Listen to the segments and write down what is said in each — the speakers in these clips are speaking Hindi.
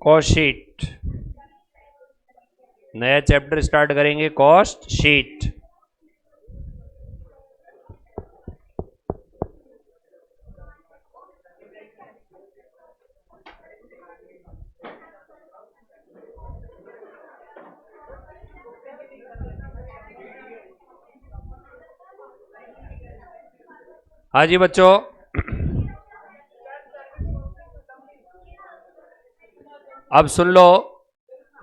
कॉस्ट शीट, नया चैप्टर स्टार्ट करेंगे, कॉस्ट शीट। हाँ जी बच्चों, अब सुन लो,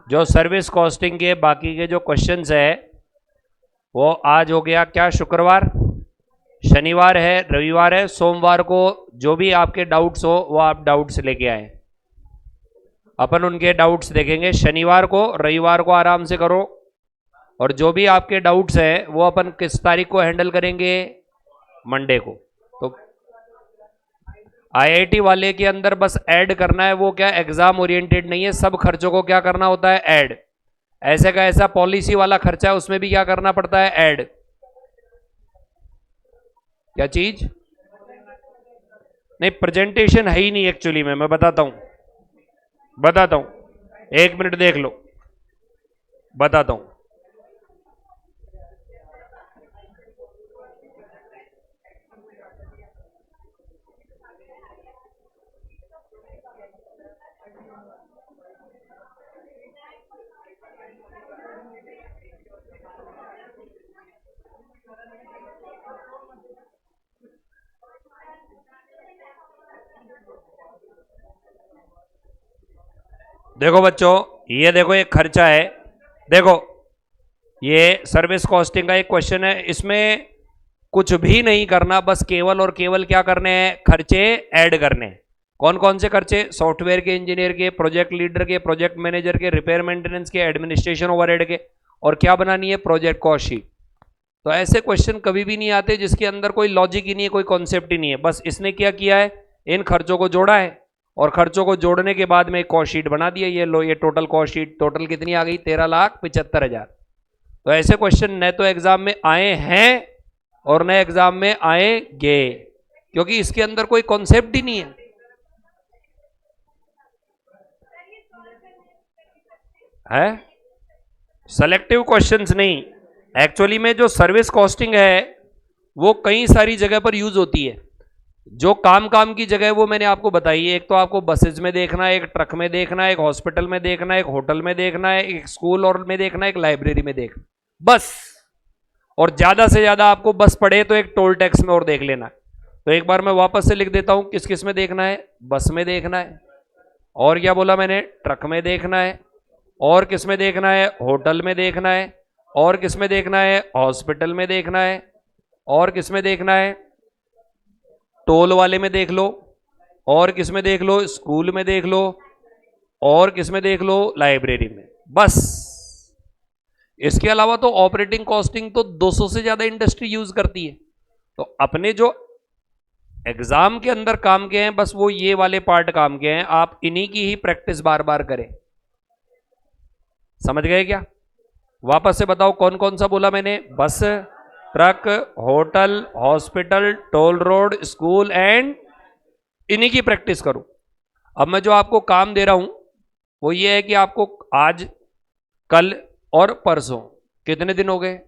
जो सर्विस कॉस्टिंग के बाकी के जो क्वेश्चंस है वो आज हो गया क्या, शुक्रवार, शनिवार है, रविवार है, सोमवार को जो भी आपके डाउट्स हो वो आप डाउट्स लेके आए, अपन उनके डाउट्स देखेंगे। शनिवार को, रविवार को आराम से करो, और जो भी आपके डाउट्स हैं वो अपन किस तारीख को हैंडल करेंगे, मंडे को। तो आईआईटी वाले के अंदर बस ऐड करना है, वो क्या एग्जाम ओरिएंटेड नहीं है, सब खर्चों को क्या करना होता है, ऐड। ऐसे का ऐसा पॉलिसी वाला खर्चा है, उसमें भी क्या करना पड़ता है, ऐड। क्या चीज? नहीं, है ही नहीं एक्चुअली में, मैं बताता हूं, एक मिनट देख लो, बताता हूं। देखो बच्चों, ये देखो एक खर्चा है, देखो ये सर्विस कॉस्टिंग का एक क्वेश्चन है, इसमें कुछ भी नहीं करना, बस केवल और केवल क्या करने हैं, खर्चे ऐड करने। कौन कौन से खर्चे? सॉफ्टवेयर के इंजीनियर के, प्रोजेक्ट लीडर के, प्रोजेक्ट मैनेजर के, रिपेयर मेंटेनेंस के, एडमिनिस्ट्रेशन ओवरहेड के, और क्या बनानी है, प्रोजेक्ट कॉस्ट शीट। तो ऐसे क्वेश्चन कभी भी नहीं आते जिसके अंदर कोई लॉजिक ही नहीं है, कोई कॉन्सेप्ट ही नहीं है। बस इसने क्या किया है, इन खर्चों को जोड़ा है, और खर्चों को जोड़ने के बाद में एक कॉस्ट शीट बना दिया। ये लो, ये टोटल कॉस्ट शीट, टोटल कितनी आ गई, 13,75,000। तो ऐसे क्वेश्चन न तो एग्जाम में आए हैं और न एग्जाम में आएंगे, क्योंकि इसके अंदर कोई कॉन्सेप्ट ही नहीं है। सेलेक्टिव क्वेश्चंस नहीं, एक्चुअली में जो सर्विस कॉस्टिंग है वो कई सारी जगह पर यूज होती है। जो काम की जगह वो मैंने आपको बताई है, एक तो आपको बसेज में देखना है, एक ट्रक में देखना है, एक हॉस्पिटल में देखना है, एक होटल में देखना है, एक स्कूल और में देखना है, एक लाइब्रेरी में देखना, बस। और ज्यादा से ज्यादा आपको बस पड़े तो एक टोल टैक्स में और देख लेना है। तो एक बार मैं वापस से लिख देता हूं, किस किस में देखना है, बस में देखना है, और क्या बोला मैंने, ट्रक में देखना है, और किस में देखना है, होटल में देखना है, और किस में देखना है, हॉस्पिटल में देखना है, और किस में देखना है, टोल वाले में देख लो, और किस में देख लो, स्कूल में देख लो, और किस में देख लो, लाइब्रेरी में, बस। इसके अलावा तो ऑपरेटिंग कॉस्टिंग तो 200 से ज्यादा इंडस्ट्री यूज करती है। तो अपने जो एग्जाम के अंदर काम के हैं, बस वो ये वाले पार्ट काम के हैं, आप इन्हीं की ही प्रैक्टिस बार बार करें। समझ गए क्या? वापस से बताओ, कौन कौन सा बोला मैंने, बस, truck, hotel, hospital, toll road, school and इन्हीं की प्रैक्टिस करो। अब मैं जो आपको काम दे रहा हूं वो ये है कि आपको आज, कल और परसों, कितने दिन हो गए,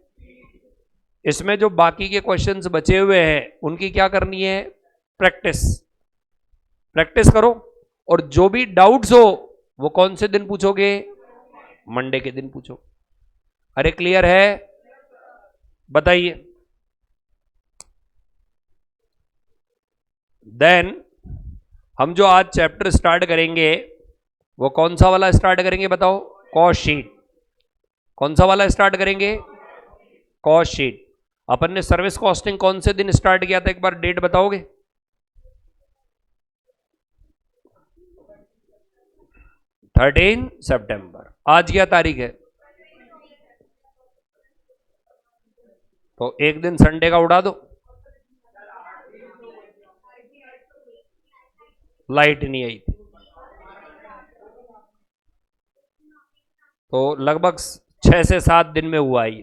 इसमें जो बाकी के क्वेश्चंस बचे हुए हैं उनकी क्या करनी है, प्रैक्टिस। प्रैक्टिस करो और जो भी डाउट्स हो वो कौन से दिन पूछोगे, मंडे के दिन पूछो। अरे क्लियर है, बताइए। देन हम जो आज चैप्टर स्टार्ट करेंगे वो कौन सा वाला स्टार्ट करेंगे बताओ, कॉस्ट शीट। कौन सा वाला स्टार्ट करेंगे, कॉस्ट शीट। अपन ने सर्विस कॉस्टिंग कौन से दिन स्टार्ट किया था, एक बार डेट बताओगे। 13 सितंबर। आज क्या तारीख है, तो एक दिन संडे का उड़ा दो। लाइट नहीं आई थी तो लगभग 6 से 7 दिन में हुआ ये,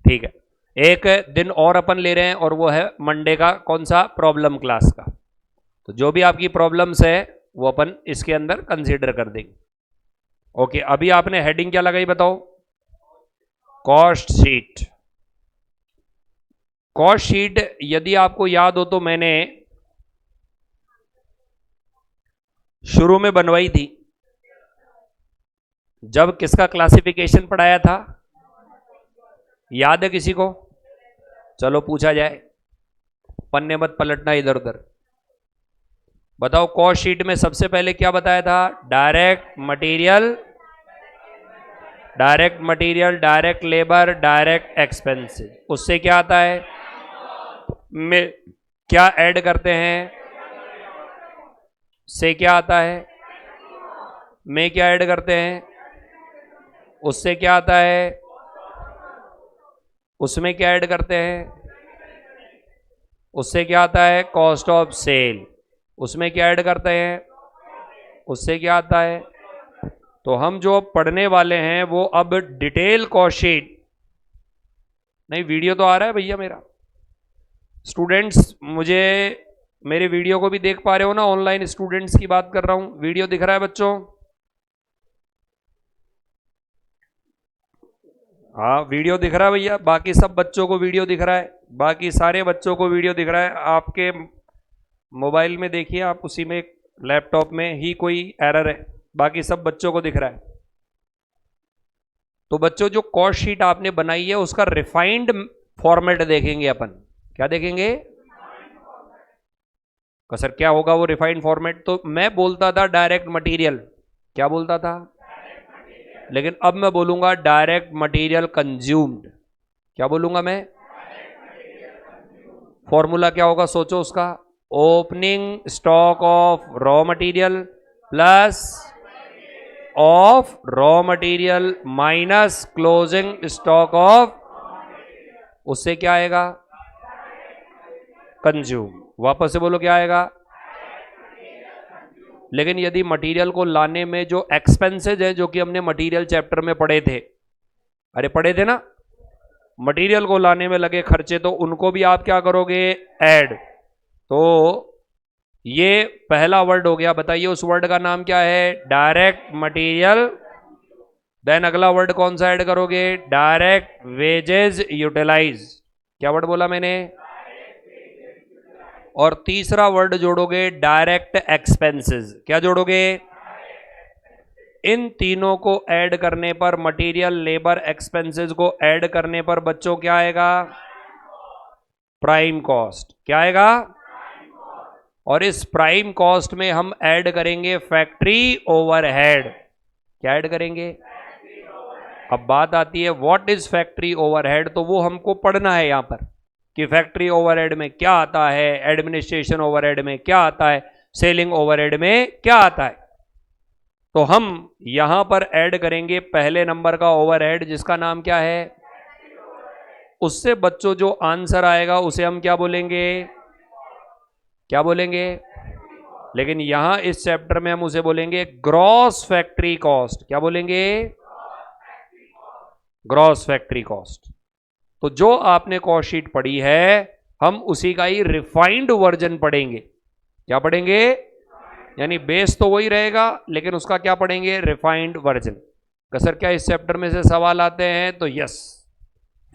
ठीक है। एक दिन और अपन ले रहे हैं और वो है मंडे का, कौन सा, प्रॉब्लम क्लास का। तो जो भी आपकी प्रॉब्लम्स है वो अपन इसके अंदर कंसीडर कर देंगे। ओके, अभी आपने हेडिंग क्या लगाई बताओ, कॉस्ट शीट। कॉस्ट शीट यदि आपको याद हो तो मैंने शुरू में बनवाई थी जब किसका क्लासिफिकेशन पढ़ाया था, याद है किसी को, चलो पूछा जाए, पन्ने मत पलटना इधर उधर। बताओ कॉस्ट शीट में सबसे पहले क्या बताया था, direct material, direct material, direct labour, direct expenses. उससे क्या आता है, में क्या ऐड करते हैं, से क्या आता है, में क्या ऐड करते हैं, उससे क्या आता है, उसमें क्या ऐड करते हैं, उससे क्या आता है, कॉस्ट ऑफ सेल। उसमें क्या ऐड करते हैं, उससे क्या आता है। तो हम जो पढ़ने वाले हैं वो अब डिटेल कॉस्ट शीट, नहीं वीडियो तो आ रहा है भैया मेरा, स्टूडेंट्स मुझे मेरे वीडियो को भी देख पा रहे हो ना, ऑनलाइन स्टूडेंट्स की बात कर रहा हूं, वीडियो दिख रहा है बच्चों, हाँ वीडियो दिख रहा है भैया, बाकी सब बच्चों को वीडियो दिख रहा है, बाकी सारे बच्चों को वीडियो दिख रहा है। आपके मोबाइल में देखिए आप, उसी में लैपटॉप में ही कोई एरर है, बाकी सब बच्चों को दिख रहा है। तो बच्चों जो कॉस्ट शीट आपने बनाई है उसका रिफाइंड फॉर्मेट देखेंगे अपन। क्या देखेंगे, सर क्या होगा वो रिफाइंड फॉर्मेट, तो मैं बोलता था डायरेक्ट मटेरियल, क्या बोलता था, लेकिन अब मैं बोलूंगा डायरेक्ट मटेरियल कंज्यूम्ड। क्या बोलूंगा मैं, फॉर्मूला क्या होगा सोचो उसका, opening stock of raw material plus of raw material minus closing stock of, उससे क्या आएगा, कंज्यूम। वापस से बोलो क्या आएगा। लेकिन यदि मटेरियल को लाने में जो एक्सपेंसेज है, जो कि हमने मटेरियल चैप्टर में पढ़े थे, अरे पढ़े थे ना, मटेरियल को लाने में लगे खर्चे, तो उनको भी आप क्या करोगे, ऐड। तो ये पहला वर्ड हो गया, बताइए उस वर्ड का नाम क्या है, डायरेक्ट मटेरियल। देन अगला वर्ड कौन सा ऐड करोगे, डायरेक्ट वेजेस यूटिलाइज। क्या वर्ड बोला मैंने, और तीसरा वर्ड जोड़ोगे डायरेक्ट एक्सपेंसेस। क्या जोड़ोगे, इन तीनों को ऐड करने पर, मटेरियल लेबर एक्सपेंसेस को ऐड करने पर बच्चों क्या आएगा, प्राइम कॉस्ट। क्या आएगा, और इस प्राइम कॉस्ट में हम ऐड करेंगे फैक्ट्री ओवरहेड। क्या ऐड करेंगे, अब बात आती है व्हाट इज फैक्ट्री ओवरहेड, तो वो हमको पढ़ना है यहां पर कि फैक्ट्री ओवरहेड में क्या आता है, एडमिनिस्ट्रेशन ओवरहेड में क्या आता है, सेलिंग ओवरहेड में क्या आता है। तो हम यहां पर ऐड करेंगे पहले नंबर का ओवरहेड, जिसका नाम क्या है, उससे बच्चों जो आंसर आएगा उसे हम क्या बोलेंगे, क्या बोलेंगे, लेकिन यहां इस चैप्टर में हम उसे बोलेंगे ग्रॉस फैक्ट्री कॉस्ट। क्या बोलेंगे, ग्रॉस फैक्ट्री कॉस्ट। तो जो आपने कॉस्ट शीट पढ़ी है हम उसी का ही रिफाइंड वर्जन पढ़ेंगे। क्या पढ़ेंगे? यानी बेस तो वही रहेगा लेकिन उसका क्या पढ़ेंगे? Refined version. सर क्या इस चैप्टर में से सवाल आते हैं? तो यस,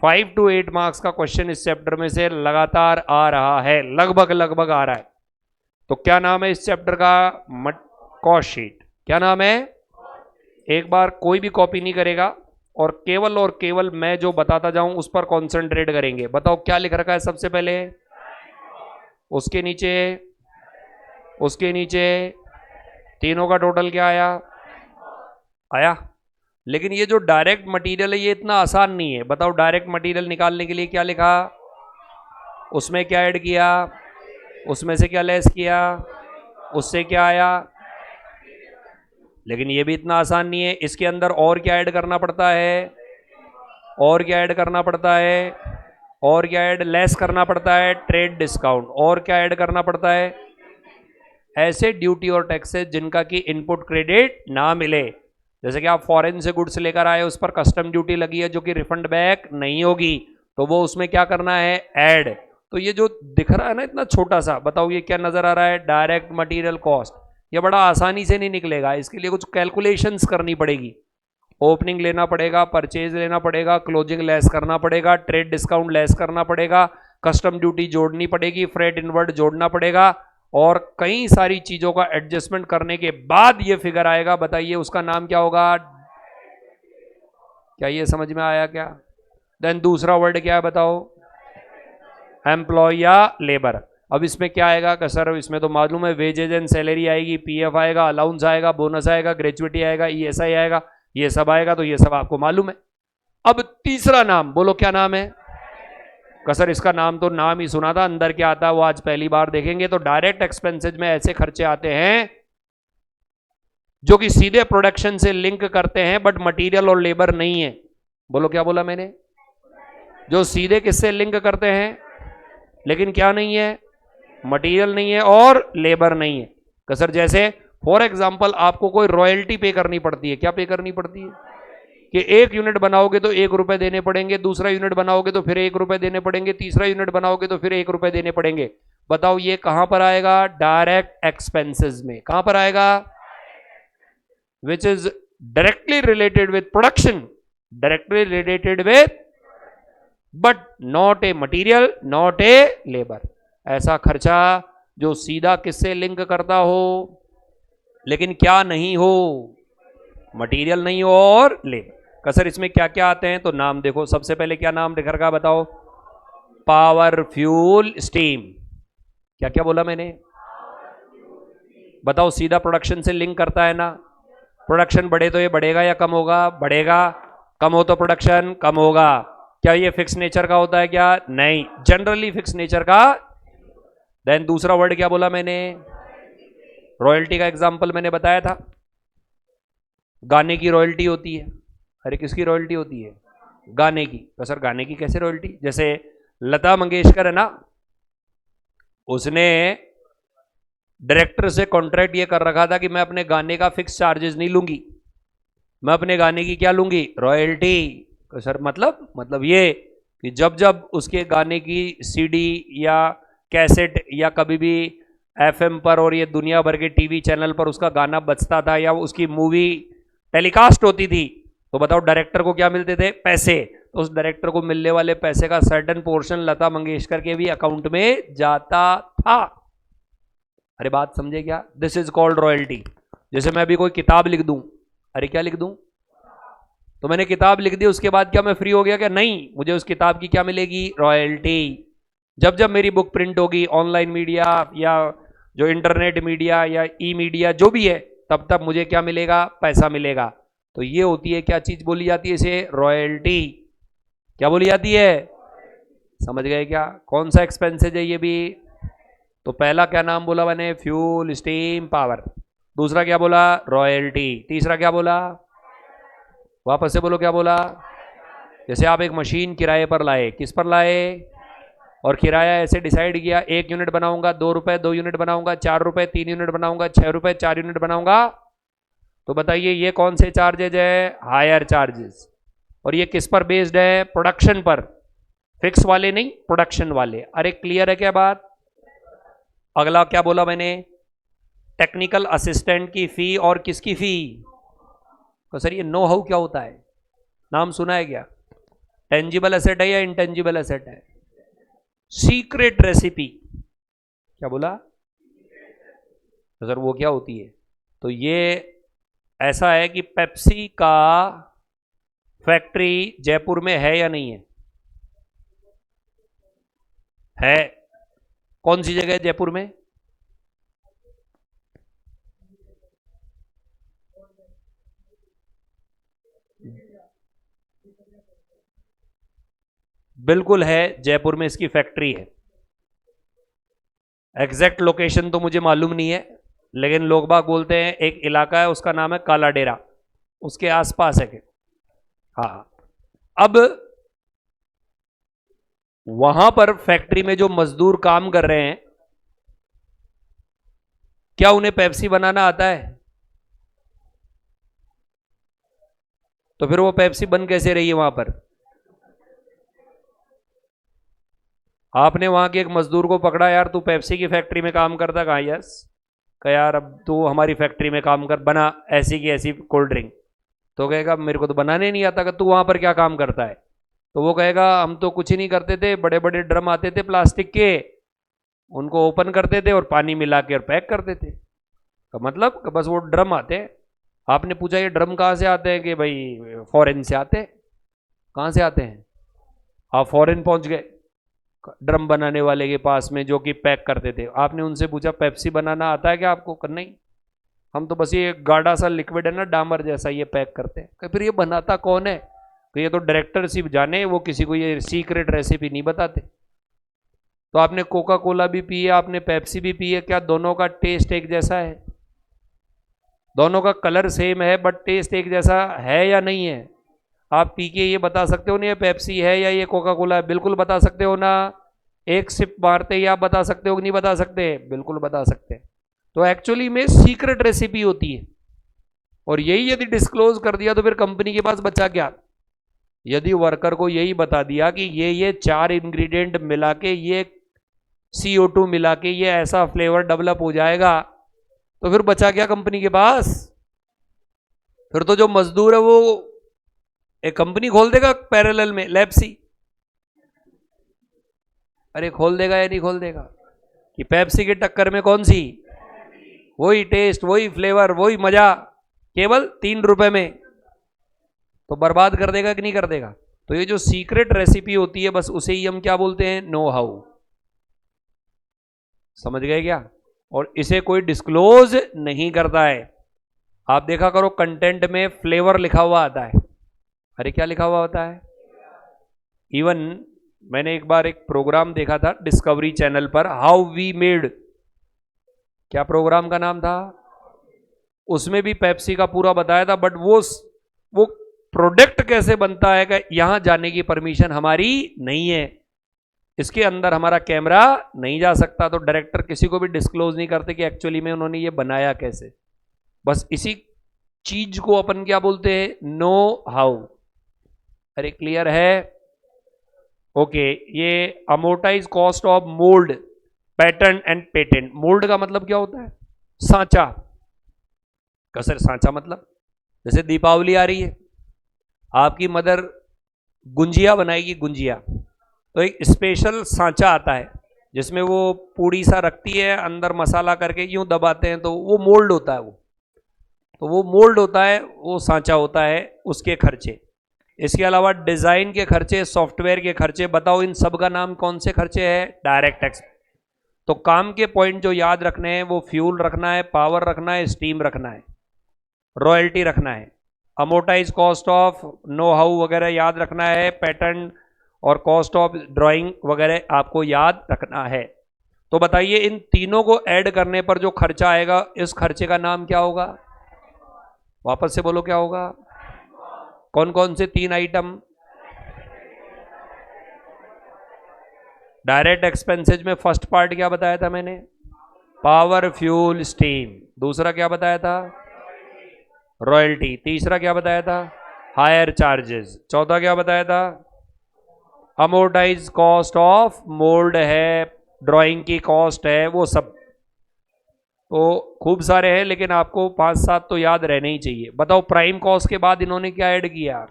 5 to 8 मार्क्स का क्वेश्चन इस चैप्टर में से लगातार आ रहा है, लगभग लगभग आ रहा है। तो क्या नाम है इस चैप्टर का? Cost sheet. क्या नाम है? एक बार कोई भी कॉपी नहीं करेगा और केवल मैं जो बताता जाऊं उस पर कॉन्सेंट्रेट करेंगे। बताओ क्या लिख रखा है सबसे पहले? उसके नीचे, उसके नीचे, तीनों का टोटल क्या आया? आया। लेकिन ये जो डायरेक्ट मटेरियल है ये इतना आसान नहीं है। बताओ डायरेक्ट मटेरियल निकालने के लिए क्या लिखा? उसमें क्या ऐड किया? उसमें से क्या लेस किया? उससे क्या आया? लेकिन ये भी इतना आसान नहीं है। इसके अंदर और क्या ऐड करना पड़ता है? और क्या ऐड करना पड़ता है? और क्या ऐड लेस करना पड़ता है? Trade discount. और क्या ऐड करना पड़ता है? ऐसे ड्यूटी और टैक्सेस जिनका कि इनपुट क्रेडिट ना मिले। जैसे कि आप फॉरेन से गुड्स लेकर आए, उस पर कस्टम ड्यूटी लगी है जो कि रिफंड बैक नहीं होगी, तो वो उसमें क्या करना है? ऐड। तो ये जो दिख रहा है ना इतना छोटा सा, बताओ ये क्या नजर आ रहा है? Direct material cost. ये बड़ा आसानी से नहीं निकलेगा, इसके लिए कुछ कैलकुलेशंस करनी पड़ेगी। ओपनिंग लेना पड़ेगा, परचेज लेना पड़ेगा, क्लोजिंग लेस करना पड़ेगा, ट्रेड डिस्काउंट लेस करना पड़ेगा, कस्टम ड्यूटी जोड़नी पड़ेगी, फ्रेट इनवर्ड जोड़ना पड़ेगा और कई सारी चीजों का एडजस्टमेंट करने के बाद ये फिगर आएगा। बताइए उसका नाम क्या होगा? क्या ये समझ में आया क्या? देन दूसरा वर्ड क्या है बताओ? एम्प्लॉय या लेबर। अब इसमें क्या आएगा? कि सर इसमें तो मालूम है वेजेज एंड सैलरी आएगी, पीएफ आएगा, अलाउंस आएगा, बोनस आएगा, ग्रेजुएटी आएगा, ईएसआई आएगा, ये सब आएगा, तो ये सब आपको मालूम है। अब तीसरा नाम बोलो, क्या नाम है? सर इसका नाम तो नाम ही सुना था, अंदर क्या आता है वो आज पहली बार देखेंगे। तो डायरेक्ट एक्सपेंसेज में ऐसे खर्चे आते हैं जो कि सीधे प्रोडक्शन से लिंक करते हैं बट मटेरियल और लेबर नहीं है। बोलो क्या बोला मैंने? जो सीधे किससे लिंक करते हैं लेकिन क्या नहीं है? मटेरियल नहीं है और लेबर नहीं है। सर जैसे फॉर एग्जांपल आपको कोई रॉयल्टी पे करनी पड़ती है। क्या पे करनी पड़ती है? कि एक यूनिट बनाओगे तो 1 रुपए देने पड़ेंगे, दूसरा यूनिट बनाओगे तो फिर 1 रुपए देने पड़ेंगे, तीसरा यूनिट बनाओगे तो फिर 1 रुपए देने पड़ेंगे। बताओ ये कहां पर आएगा? डायरेक्ट एक्सपेंसेस में। कहां पर आएगा? Which is directly related with production, directly related with but not a material, not a labour. ऐसा खर्चा जो सीधा किससे लिंक करता हो लेकिन क्या नहीं हो? मटेरियल नहीं हो और लेबर। सर इसमें क्या क्या आते हैं? तो नाम देखो, सबसे पहले क्या नाम लिख रखा बताओ? Power, fuel, steam. क्या क्या बोला मैंने? बताओ सीधा प्रोडक्शन से लिंक करता है ना। प्रोडक्शन बढ़े तो ये बढ़ेगा या कम होगा? बढ़ेगा। कम हो तो प्रोडक्शन कम होगा। क्या ये फिक्स नेचर का होता है क्या? नहीं, जनरली फिक्स नेचर का। देन दूसरा वर्ड क्या बोला मैंने? रॉयल्टी का एग्जांपल मैंने बताया था, गाने की रॉयल्टी होती है। अरे किसकी रॉयल्टी होती है? गाने की। तो सर गाने की कैसे रॉयल्टी? जैसे लता मंगेशकर है ना, उसने डायरेक्टर से कॉन्ट्रैक्ट ये कर रखा था कि मैं अपने गाने का फिक्स चार्जेस नहीं लूंगी, मैं अपने गाने की क्या लूंगी? रॉयल्टी। तो सर मतलब ये कि जब जब उसके गाने की सीडी या कैसेट या कभी भी एफएम पर और ये दुनिया भर के टीवी चैनल पर उसका गाना बजता था या उसकी मूवी टेलीकास्ट होती थी, तो बताओ डायरेक्टर को क्या मिलते थे? पैसे। तो उस डायरेक्टर को मिलने वाले पैसे का सर्टेन पोर्शन लता मंगेशकर के भी अकाउंट में जाता था। अरे बात समझे क्या? This is called royalty. जैसे मैं अभी कोई किताब लिख दूं, अरे क्या लिख दूं? तो मैंने किताब लिख दी, उसके बाद क्या मैं फ्री हो गया क्या? नहीं, मुझे उस किताब की क्या मिलेगी? रॉयल्टी। जब जब मेरी बुक प्रिंट होगी ऑनलाइन मीडिया या जो इंटरनेट मीडिया या ई मीडिया जो भी है, तब तब मुझे क्या मिलेगा? पैसा मिलेगा। तो ये होती है, क्या चीज बोली जाती है इसे? रॉयल्टी। क्या बोली जाती है? समझ गए क्या? कौन सा एक्सपेंसेज है ये भी? तो पहला क्या नाम बोला मैंने? Fuel, steam, power. दूसरा क्या बोला? रॉयल्टी। तीसरा क्या बोला? वापस से बोलो क्या बोला? जैसे आप एक मशीन किराए पर लाए, किस पर लाए? और किराया ऐसे डिसाइड किया, 1 यूनिट बनाऊंगा 2 रुपए, 2 यूनिट बनाऊंगा 4 रुपए, 3 यूनिट बनाऊंगा 6 रुपए, 4 यूनिट बनाऊंगा। तो बताइए ये कौन से चार्जेज है? Higher charges. और ये किस पर बेस्ड है? प्रोडक्शन पर। फिक्स वाले नहीं, प्रोडक्शन वाले। अरे क्लियर है क्या बात? अगला क्या बोला मैंने? टेक्निकल असिस्टेंट की फी और किसकी फी? तो सर ये नो हाउ क्या होता है? नाम सुना है क्या? टेंजिबल एसेट है या इंटेंजिबल एसेट है? Secret recipe. क्या बोला? तो सर वो क्या होती है? तो ये ऐसा है कि पेप्सी का फैक्ट्री जयपुर में है या नहीं है? है। कौन सी जगह है जयपुर में? बिल्कुल है, जयपुर में इसकी फैक्ट्री है। एग्जैक्ट लोकेशन तो मुझे मालूम नहीं है, लेकिन लोग बाग बोलते हैं एक इलाका है उसका नाम है काला डेरा, उसके आसपास है। हाँ। अब वहां पर फैक्ट्री में जो मजदूर काम कर रहे हैं, क्या उन्हें पेप्सी बनाना आता है? तो फिर वो पेप्सी बन कैसे रही है वहां पर? आपने वहां के एक मजदूर को पकड़ा, यार तू पेप्सी की फैक्ट्री में काम करता, कहा यस, कहा यार अब तू हमारी फैक्ट्री में काम कर, बना ऐसी की ऐसी कोल्ड ड्रिंक। तो कहेगा मेरे को तो बनाने नहीं आता। तू वहां पर क्या काम करता है? तो वो कहेगा हम तो कुछ ही नहीं करते थे, बड़े बड़े ड्रम आते थे प्लास्टिक के, उनको ओपन करते थे और पानी मिला के और पैक करते थे। तो मतलब बस वो ड्रम आते हैं। आपने पूछा ये ड्रम कहाँ से आते हैं? कि भाई फॉरेन से आते हैं। कहाँ से आते हैं? आप फॉरेन पहुंच गए ड्रम बनाने वाले के पास में जो कि पैक करते थे। आपने उनसे पूछा पेप्सी बनाना आता है क्या आपको? कर नहीं, हम तो बस ये गाढ़ा सा लिक्विड है ना डामर जैसा, ये पैक करते हैं। कि फिर ये बनाता कौन है? तो ये तो डायरेक्टर सिर्फ जाने, वो किसी को ये सीक्रेट रेसिपी नहीं बताते। तो आपने कोका कोला भी पी है, आपने पेप्सी भी पी है, क्या दोनों का टेस्ट एक जैसा है? दोनों का कलर सेम है बट टेस्ट एक जैसा है या नहीं है? आप पी के ये बता सकते हो ना ये पेप्सी है या ये कोका कोला है? बिल्कुल बता सकते हो ना? एक सिप मारते ही आप बता सकते हो कि नहीं बता सकते? बिल्कुल बता सकते हैं। तो एक्चुअली में सीक्रेट रेसिपी होती है, और यही यदि डिस्क्लोज कर दिया तो फिर कंपनी के पास बचा क्या? यदि वर्कर को यही बता दिया कि ये 4 इंग्रेडिएंट मिला के, ये CO2 मिला के ये ऐसा फ्लेवर डेवलप हो जाएगा, तो फिर बचा क्या कंपनी के पास? फिर तो जो मजदूर है वो एक कंपनी खोल देगा पैरेलल में, लैप्सी। अरे खोल देगा या नहीं खोल देगा? कि पेप्सी की टक्कर में कौन सी? वही टेस्ट, वही फ्लेवर, वही मजा, केवल 3 रुपए में। तो बर्बाद कर देगा कि नहीं कर देगा? तो ये जो सीक्रेट रेसिपी होती है, बस उसे ही हम क्या बोलते हैं? Know how. समझ गए क्या? और इसे कोई डिस्क्लोज नहीं करता है। आप देखा करो कंटेंट में फ्लेवर लिखा हुआ आता है। अरे क्या लिखा हुआ होता है? इवन मैंने एक बार एक प्रोग्राम देखा था डिस्कवरी चैनल पर, हाउ वी मेड, क्या प्रोग्राम का नाम था? उसमें भी पेप्सी का पूरा बताया था, बट वो प्रोडक्ट कैसे बनता है कि यहां जाने की परमिशन हमारी नहीं है, इसके अंदर हमारा कैमरा नहीं जा सकता। तो डायरेक्टर किसी को भी डिस्क्लोज नहीं करते कि एक्चुअली में उन्होंने ये बनाया कैसे। बस इसी चीज को अपन क्या बोलते हैं? Know how. अरे क्लियर है? ओके। ये amortise cost of mould, pattern and patent. Mould का मतलब क्या होता है? सांचा। कसर सांचा मतलब, जैसे दीपावली आ रही है, आपकी मदर गुंजिया बनाएगी, गुंजिया, तो एक स्पेशल सांचा आता है जिसमें वो पूड़ी सा रखती है, अंदर मसाला करके यूं दबाते हैं तो वो मोल्ड होता है। तो वो मोल्ड होता है, वो सांचा होता है, उसके खर्चे। इसके अलावा डिजाइन के खर्चे, सॉफ्टवेयर के खर्चे। बताओ इन सब का नाम कौन से खर्चे हैं? Direct tax. तो काम के पॉइंट जो याद रखने हैं वो फ्यूल रखना है, पावर रखना है, स्टीम रखना है, रॉयल्टी रखना है, amortise cost of know how वगैरह याद रखना है, पैटर्न और कॉस्ट ऑफ ड्राइंग वगैरह आपको याद रखना है। तो बताइए इन तीनों को ऐड करने पर जो खर्चा आएगा, इस खर्चे का नाम क्या होगा? वापस से बोलो क्या होगा? कौन कौन से 3 आइटम? डायरेक्ट एक्सपेंसेज में फर्स्ट पार्ट क्या बताया था मैंने? Power, fuel, steam. दूसरा क्या बताया था? रॉयल्टी। तीसरा क्या बताया था? Higher charges. चौथा क्या बताया था? अमोर्टाइज कॉस्ट ऑफ मोल्ड है, ड्राइंग की कॉस्ट है, वो सब तो खूब सारे हैं, लेकिन आपको 5-7 तो याद रहने ही चाहिए। बताओ प्राइम कॉस्ट के बाद इन्होंने क्या ऐड किया?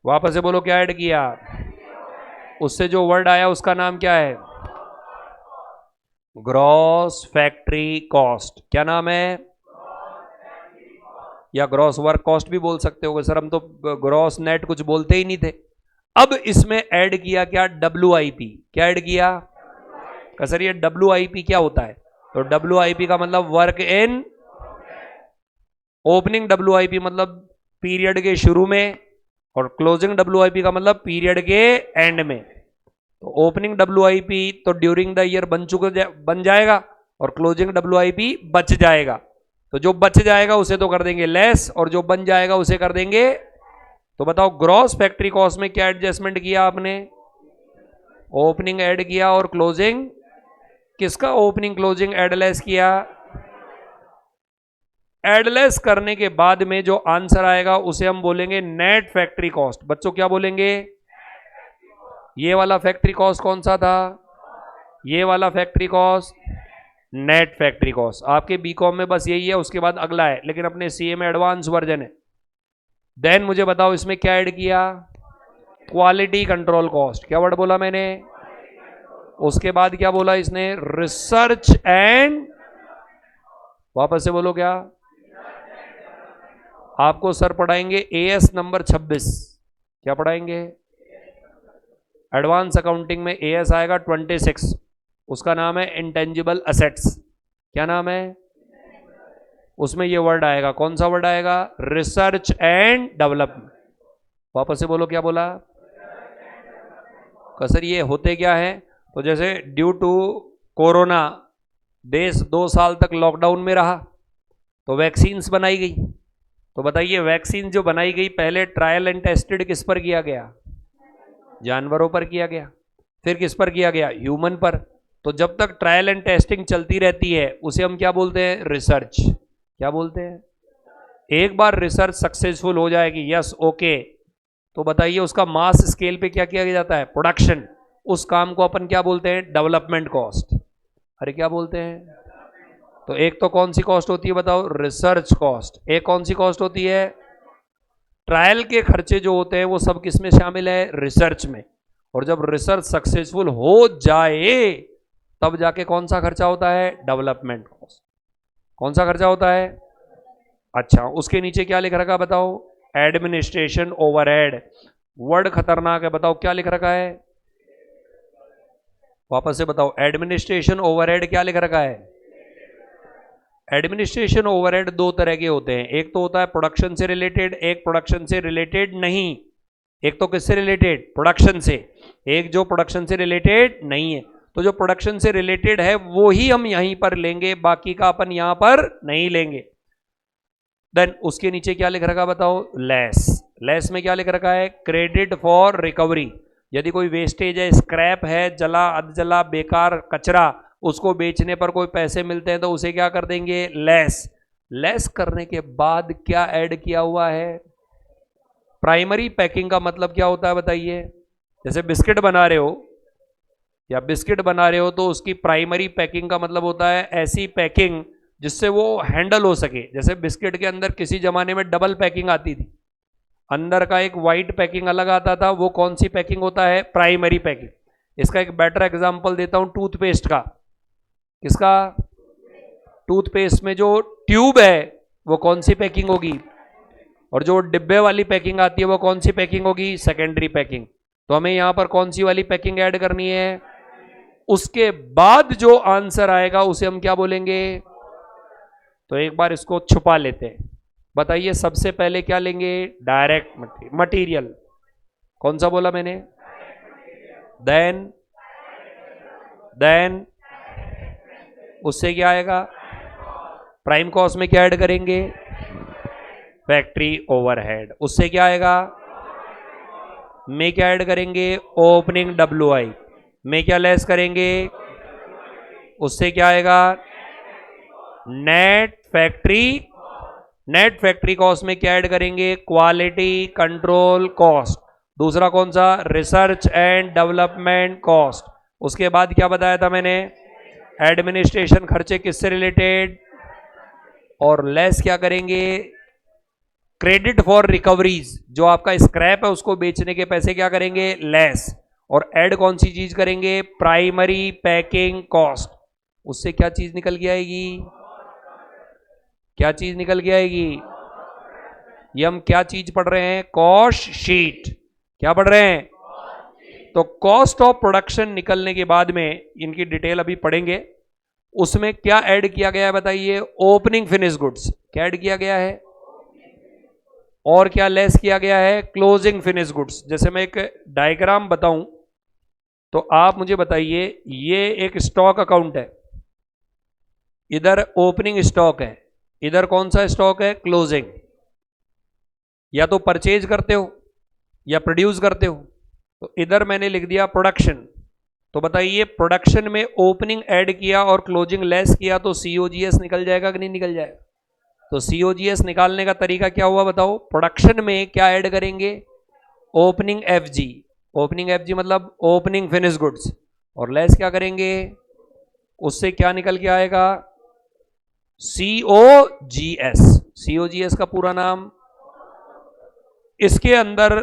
वापस से बोलो, क्या ऐड किया? उससे जो वर्ड आया उसका नाम क्या है? Gross factory cost. क्या नाम है? या ग्रॉस वर्क कॉस्ट भी बोल सकते हो सर, हम तो ग्रॉस नेट कुछ बोलते ही नहीं थे। अब इसमें ऐड किया क्या? WIP। क्या ऐड किया? सर ये WIP क्या होता है? तो WIP का मतलब वर्क इन ओपनिंग, WIP मतलब पीरियड के शुरू में, और क्लोजिंग WIP का मतलब पीरियड के एंड में। तो ओपनिंग WIP तो ड्यूरिंग द ईयर बन जाएगा, और क्लोजिंग WIP बच जाएगा। तो जो बच जाएगा उसे तो कर देंगे लेस, और जो बन जाएगा उसे कर देंगे। तो बताओ ग्रॉस फैक्ट्री कॉस्ट में क्या एडजस्टमेंट किया आपने? ओपनिंग ऐड किया और क्लोजिंग, किसका ओपनिंग क्लोजिंग एडलेस किया? एडलेस करने के बाद में जो आंसर आएगा उसे हम बोलेंगे नेट फैक्ट्री कॉस्ट। बच्चों क्या बोलेंगे? ये वाला फैक्ट्री कॉस्ट कौन सा था? ये वाला factory cost net factory cost. आपके बीकॉम में बस यही है, उसके बाद अगला है, लेकिन अपने सीए में एडवांस वर्जन है। देन मुझे बताओ इसमें क्या ऐड किया? Quality control cost. क्या वर्ड बोला मैंने? उसके बाद क्या बोला इसने? रिसर्च एंड, वापस से बोलो क्या? आपको सर पढ़ाएंगे AS नंबर 26। क्या पढ़ाएंगे? एडवांस अकाउंटिंग में AS आएगा 26, उसका नाम है इंटेंजिबल असेट्स। क्या नाम है? उसमें ये वर्ड आएगा, कौन सा वर्ड आएगा? Research and development. वापस से बोलो, क्या बोला? सर ये होते क्या है? तो जैसे ड्यू टू कोरोना देश 2 साल तक लॉकडाउन में रहा, तो वैक्सीन्स बनाई गई। तो बताइए वैक्सीन जो बनाई गई पहले ट्रायल एंड टेस्टेड किस पर किया गया? जानवरों पर किया गया। फिर किस पर किया गया? ह्यूमन पर। तो जब तक ट्रायल एंड टेस्टिंग चलती रहती है उसे हम क्या बोलते हैं? रिसर्च। क्या बोलते हैं? एक बार रिसर्च सक्सेसफुल हो जाएगी, यस ओके, तो बताइए उसका मास स्केल पे क्या किया जाता है? प्रोडक्शन। उस काम को अपन क्या बोलते हैं? Development cost. अरे क्या बोलते हैं? तो एक तो कौन सी कॉस्ट होती है बताओ? Research cost. एक कौन सी कॉस्ट होती है? ट्रायल के खर्चे जो होते हैं वो सब किस में शामिल है? रिसर्च में। और जब रिसर्च सक्सेसफुल हो जाए तब जाके कौन सा खर्चा होता है? Development cost. कौन सा खर्चा होता है? अच्छा, उसके नीचे क्या लिख रखा बताओ? Administration overhead. वर्ड खतरनाक है, बताओ क्या लिख रखा है? वापस से बताओ, एडमिनिस्ट्रेशन ओवरहेड क्या लिख रखा है? एडमिनिस्ट्रेशन ओवरहेड 2 तरह के होते हैं, एक तो होता है प्रोडक्शन से रिलेटेड, एक प्रोडक्शन से रिलेटेड नहीं। एक तो किससे रिलेटेड? प्रोडक्शन से। एक जो प्रोडक्शन से रिलेटेड नहीं है। तो जो प्रोडक्शन से रिलेटेड है वो ही हम यहीं पर लेंगे, बाकी का अपन यहां पर नहीं लेंगे। देन उसके नीचे क्या लिख रखा बताओ? लेस। लेस में क्या लिख रखा है? Credit for recovery. यदि कोई वेस्टेज है, स्क्रैप है, जला अधजला बेकार कचरा, उसको बेचने पर कोई पैसे मिलते हैं तो उसे क्या कर देंगे? लेस। लेस करने के बाद क्या ऐड किया हुआ है? प्राइमरी पैकिंग का मतलब क्या होता है बताइए? जैसे बिस्किट बना रहे हो, या बिस्किट बना रहे हो तो उसकी प्राइमरी पैकिंग का मतलब होता है ऐसी पैकिंग जिससे वो हैंडल हो सके। जैसे बिस्किट के अंदर किसी जमाने में डबल पैकिंग आती थी, अंदर का एक वाइट पैकिंग अलग आता था, वो कौन सी पैकिंग होता है? Primary packing. इसका एक बेटर एग्जांपल देता हूं टूथपेस्ट का। किसका? टूथपेस्ट में जो ट्यूब है वो कौन सी पैकिंग होगी? और जो डिब्बे वाली पैकिंग आती है वो कौन सी पैकिंग होगी? Secondary packing. तो हमें यहां पर कौन सी वाली पैकिंग ऐड करनी है? उसके बाद जो आंसर आएगा उसे हम क्या बोलेंगे? तो एक बार इसको छुपा लेते हैं। बताइए सबसे पहले क्या लेंगे? Direct material. कौन सा बोला मैंने? देन उससे क्या आएगा? प्राइम कॉस्ट में क्या ऐड करेंगे? Factory overhead. उससे क्या आएगा? में क्या ऐड करेंगे? Opening WI। में क्या लेस करेंगे? उससे क्या आएगा? Net factory. Net factory cost में क्या ऐड करेंगे? Quality control cost. दूसरा कौन सा, रिसर्च एंड डेवलपमेंट कॉस्ट। उसके बाद क्या बताया था मैंने, एडमिनिस्ट्रेशन खर्चे किससे रिलेटेड, और लेस क्या करेंगे, क्रेडिट फॉर रिकवरीज, जो आपका स्क्रैप है उसको बेचने के पैसे क्या करेंगे, लेस। और ऐड कौन सी चीज करेंगे, प्राइमरी पैकिंग कॉस्ट। उससे क्या चीज निकल के आएगी, क्या चीज निकल के आएगी, ये हम क्या चीज पढ़ रहे हैं, कॉस्ट शीट। क्या पढ़ रहे हैं, तो कॉस्ट ऑफ प्रोडक्शन निकलने के बाद में इनकी डिटेल अभी पढ़ेंगे। उसमें क्या ऐड किया गया है बताइए, ओपनिंग फिनिश गुड्स। क्या ऐड किया गया है, और क्या लेस किया गया है, क्लोजिंग फिनिश गुड्स। जैसे मैं एक डायग्राम बताऊं तो आप मुझे बताइए, ये एक स्टॉक अकाउंट है, इधर ओपनिंग स्टॉक है, इधर कौन सा स्टॉक है, क्लोजिंग। या तो परचेज करते हो या प्रोड्यूस करते हो, तो इधर मैंने लिख दिया प्रोडक्शन। तो बताइए प्रोडक्शन में ओपनिंग ऐड किया और क्लोजिंग लेस किया तो सीओजीएस निकल जाएगा कि नहीं निकल जाएगा। तो सीओजीएस निकालने का तरीका क्या हुआ बताओ, प्रोडक्शन में क्या ऐड करेंगे, ओपनिंग एफजी। ओपनिंग एफजी मतलब ओपनिंग फिनिश गुड्स, और लेस क्या करेंगे, उससे क्या निकल के आएगा, सीओजीएस। सीओजीएस का पूरा नाम। इसके अंदर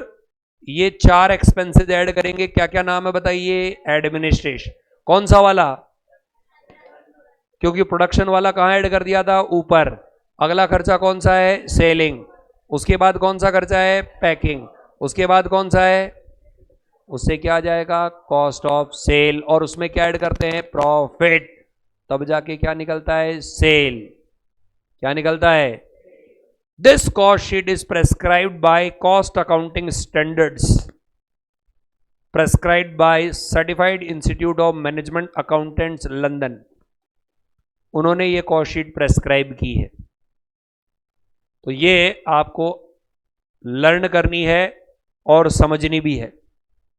ये 4 एक्सपेंसेस ऐड करेंगे, क्या क्या नाम है बताइए, एडमिनिस्ट्रेशन। कौन सा वाला, क्योंकि प्रोडक्शन वाला कहां ऐड कर दिया था, ऊपर। अगला खर्चा कौन सा है, सेलिंग। उसके बाद कौन सा खर्चा है, पैकिंग। उसके बाद कौन सा है, उससे क्या आ जाएगा, कॉस्ट ऑफ सेल। और उसमें क्या ऐड करते हैं, प्रॉफिट। तब जाके क्या निकलता है, सेल। क्या निकलता है, this cost sheet is prescribed by cost accounting standards prescribed by Certified Institute of Management Accountants London. उन्होंने ये कॉस्ट शीट प्रेस्क्राइब की है। तो ये आपको लर्न करनी है और समझनी भी है,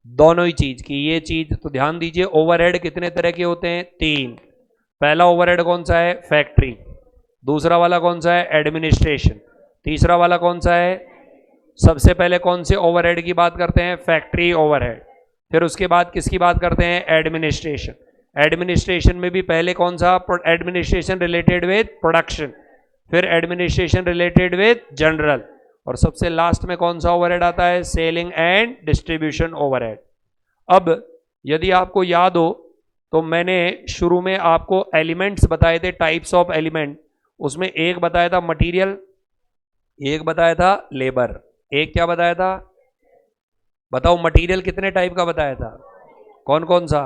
दोनों ही चीज की। ये चीज तो ध्यान दीजिए, ओवरहेड कितने तरह के होते हैं, 3। पहला ओवरहेड कौन सा है, फैक्ट्री। दूसरा वाला कौन सा है, एडमिनिस्ट्रेशन। तीसरा वाला कौन सा है, सबसे पहले कौन से ओवरहेड की बात करते हैं, फैक्ट्री ओवरहेड। फिर उसके बाद किसकी बात करते हैं, एडमिनिस्ट्रेशन। एडमिनिस्ट्रेशन में भी पहले कौन सा, एडमिनिस्ट्रेशन रिलेटेड विद प्रोडक्शन, फिर एडमिनिस्ट्रेशन रिलेटेड विद जनरल, और सबसे लास्ट में कौन सा ओवरहेड आता है, सेलिंग एंड डिस्ट्रीब्यूशन ओवरहेड। अब यदि आपको याद हो तो मैंने शुरू में आपको एलिमेंट्स बताए थे, टाइप्स ऑफ एलिमेंट। उसमें एक बताया था मटेरियल, एक बताया था लेबर, एक क्या बताया था, बताओ मटेरियल कितने टाइप का बताया था, कौन कौन सा,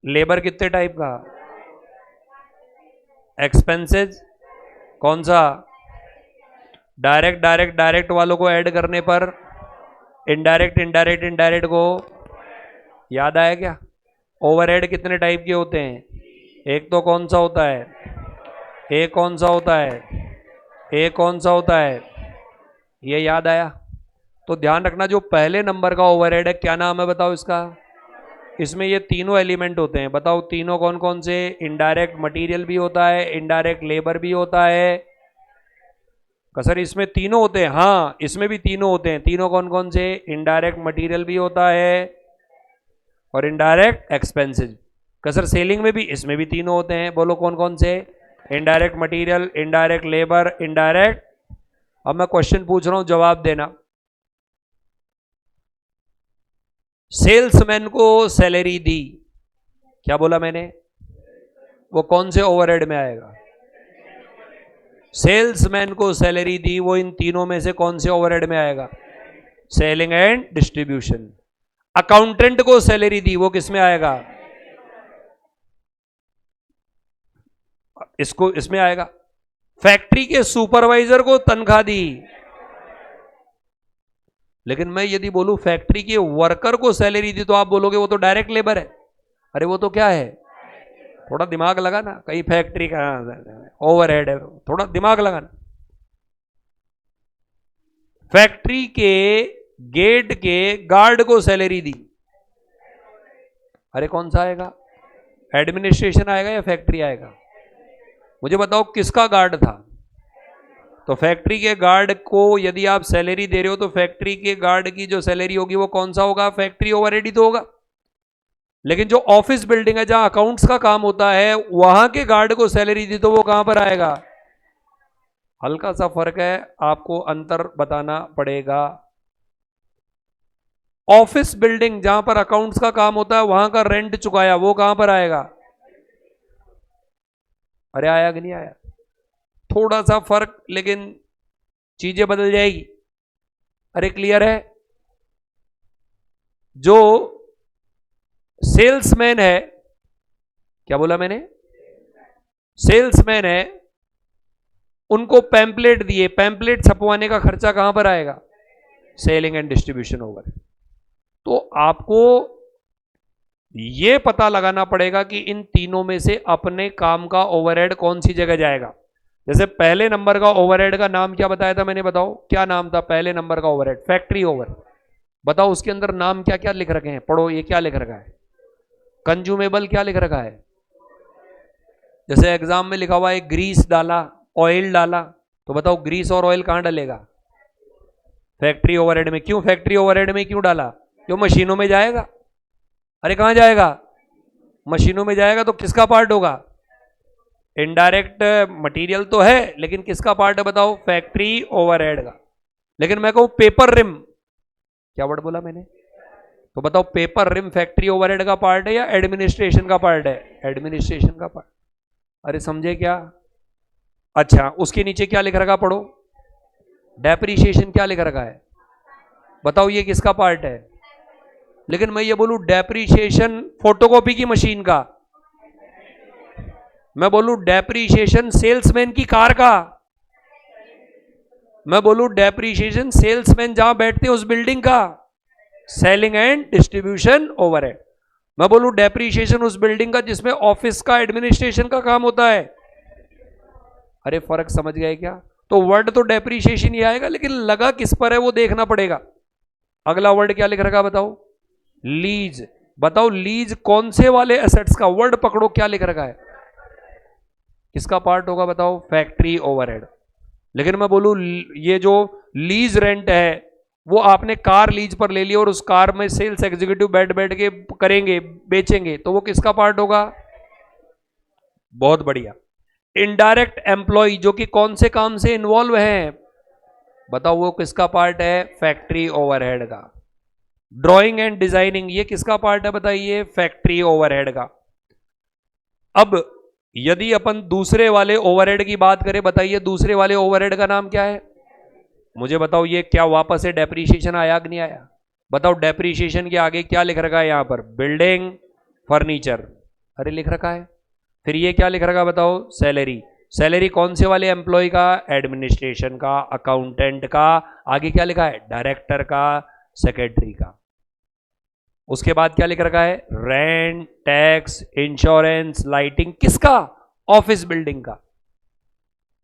लेबर कितने टाइप का, एक्सपेंसेस कौन सा, डायरेक्ट डायरेक्ट डायरेक्ट वालों को ऐड करने पर, इनडायरेक्ट इनडायरेक्ट इनडायरेक्ट को। याद आया क्या, ओवरहेड कितने टाइप के होते हैं, एक तो कौन सा होता है, एक कौन सा होता है, एक कौन सा होता है, ये याद आया। तो ध्यान रखना, जो पहले नंबर का ओवरहेड है क्या नाम है बताओ इसका, इसमें ये तीनों एलिमेंट होते हैं। बताओ तीनों कौन कौन से, इनडायरेक्ट मटेरियल भी होता है, इनडायरेक्ट लेबर भी होता है। सर इसमें तीनों होते हैं, हाँ इसमें भी तीनों होते हैं। तीनों कौन कौन से, इनडायरेक्ट मटेरियल भी होता है और इनडायरेक्ट एक्सपेंसेस। सर सेलिंग में भी, इसमें भी तीनों होते हैं। बोलो कौन कौन से, indirect material, indirect labour, indirect. अब मैं क्वेश्चन पूछ रहा हूं, जवाब देना। सेल्समैन को सैलरी दी, क्या बोला मैंने, वो कौन से ओवरहेड में आएगा, सेल्समैन को सैलरी दी, वो इन तीनों में से कौन से ओवरहेड में आएगा, सेलिंग एंड डिस्ट्रीब्यूशन। अकाउंटेंट को सैलरी दी, वो किस में आएगा, इसको इसमें आएगा। फैक्ट्री के सुपरवाइजर को तनख्वाह दी, लेकिन मैं यदि बोलूं फैक्ट्री के वर्कर को सैलरी दी तो आप बोलोगे वो तो डायरेक्ट लेबर है। अरे वो तो क्या है, थोड़ा दिमाग लगा ना, कहीं फैक्ट्री का ओवरहेड है, थोड़ा दिमाग लगाना। फैक्ट्री के गेट के गार्ड को सैलरी दी, अरे कौन सा आएगा, एडमिनिस्ट्रेशन आएगा या फैक्ट्री आएगा, मुझे बताओ किसका गार्ड था, तो फैक्ट्री के गार्ड को यदि आप सैलरी दे रहे हो तो फैक्ट्री के गार्ड की जो सैलरी होगी वो कौन सा होगा? फैक्ट्री ओवरहेड ही तो होगा। लेकिन जो ऑफिस बिल्डिंग है जहां अकाउंट्स का काम होता है वहां के गार्ड को सैलरी दी तो वो कहां पर आएगा? हल्का सा फर्क है, आपको अंतर बताना पड़ेगा। ऑफिस बिल्डिंग जहां पर अकाउंट्स का काम होता है वहां का रेंट चुकाया, वो कहां पर आएगा? अरे आया कि नहीं आया? थोड़ा सा फर्क, लेकिन चीजें बदल जाएगी। अरे क्लियर है? जो सेल्समैन है, क्या बोला मैंने? सेल्समैन है, उनको पैम्पलेट दिए, पैम्पलेट छपवाने का खर्चा कहां पर आएगा? Selling and distribution over. तो आपको यह पता लगाना पड़ेगा कि इन तीनों में से अपने काम का ओवरहेड कौन सी जगह जाएगा। जैसे पहले नंबर का ओवरहेड का नाम क्या बताया था मैंने? बताओ क्या नाम था पहले नंबर का ओवरहेड? Factory over. बताओ उसके अंदर नाम क्या क्या लिख रखे हैं? पढ़ो, ये क्या लिख रखा है? कंज्यूमेबल क्या लिख रखा है? जैसे एग्जाम में लिखा हुआ है ग्रीस डाला, ऑयल डाला, तो बताओ ग्रीस और ऑयल कहां डलेगा? फैक्ट्री ओवरहेड में। क्यों फैक्ट्री ओवरहेड में क्यों डाला? क्यों? मशीनों में जाएगा। अरे कहां जाएगा? मशीनों में जाएगा, तो किसका पार्ट होगा? इनडायरेक्ट मटेरियल तो है, लेकिन किसका पार्ट है बताओ? फैक्ट्री ओवरहेड का। लेकिन मैं कहूं पेपर रिम, क्या वर्ड बोला मैंने? तो बताओ पेपर रिम फैक्ट्री ओवरहेड का पार्ट है या एडमिनिस्ट्रेशन का पार्ट है? एडमिनिस्ट्रेशन का पार्ट। अरे समझे क्या? अच्छा, उसके नीचे क्या लिख रखा पढ़ो? डेप्रीशिएशन क्या लिख रखा है? बताओ ये किसका पार्ट है? लेकिन मैं ये बोलूं डेप्रीशिएशन फोटोकॉपी की मशीन का, मैं बोलूं डेप्रीशिएशन सेल्समैन की कार का, मैं बोलूं डेप्रीशिएशन सेल्समैन जहां बैठते हैं उस बिल्डिंग का, सेलिंग एंड डिस्ट्रीब्यूशन ओवरहेड। मैं बोलूं डेप्रीशिएशन उस बिल्डिंग का जिसमें ऑफिस का एडमिनिस्ट्रेशन का काम होता है। अरे फर्क समझ गए क्या? तो वर्ड तो डेप्रीशिएशन ही आएगा, लेकिन लगा किस पर है वो देखना पड़ेगा। अगला वर्ड क्या लिख रखा बताओ? लीज। बताओ लीज कौन से वाले एसेट्स का? वर्ड पकड़ो, क्या लिख रखा है? किसका पार्ट होगा बताओ? Factory overhead. लेकिन मैं बोलूं ये जो लीज रेंट है वो आपने कार लीज पर ले ली और उस कार में सेल्स एग्जीक्यूटिव बैठ बैठ के करेंगे, बेचेंगे, तो वो किसका पार्ट होगा? बहुत बढ़िया। इनडायरेक्ट एम्प्लॉय जो कि कौन से काम से इन्वॉल्व है, बताओ वो किसका पार्ट है? फैक्ट्री ओवरहेड का। ड्राइंग एंड डिजाइनिंग ये किसका पार्ट है बताइए? फैक्ट्री ओवरहेड का। अब यदि अपन दूसरे वाले ओवरहेड की बात करें, बताइए दूसरे वाले ओवरहेड का नाम क्या है? मुझे बताओ ये क्या वापस से डेप्रीशिएशन आया कि नहीं आया? बताओ डेप्रीशिएशन के आगे क्या लिख रखा है यहां पर? Building, furniture. अरे लिख रखा है। फिर ये क्या लिख रखा है बताओ? सैलरी। सैलरी कौन से वाले एम्प्लॉय का? एडमिनिस्ट्रेशन का, अकाउंटेंट का। आगे क्या लिखा है? डायरेक्टर का, सेक्रेटरी का। उसके बाद क्या लिख रखा है? Rent, tax, insurance, lighting. किसका? ऑफिस बिल्डिंग का।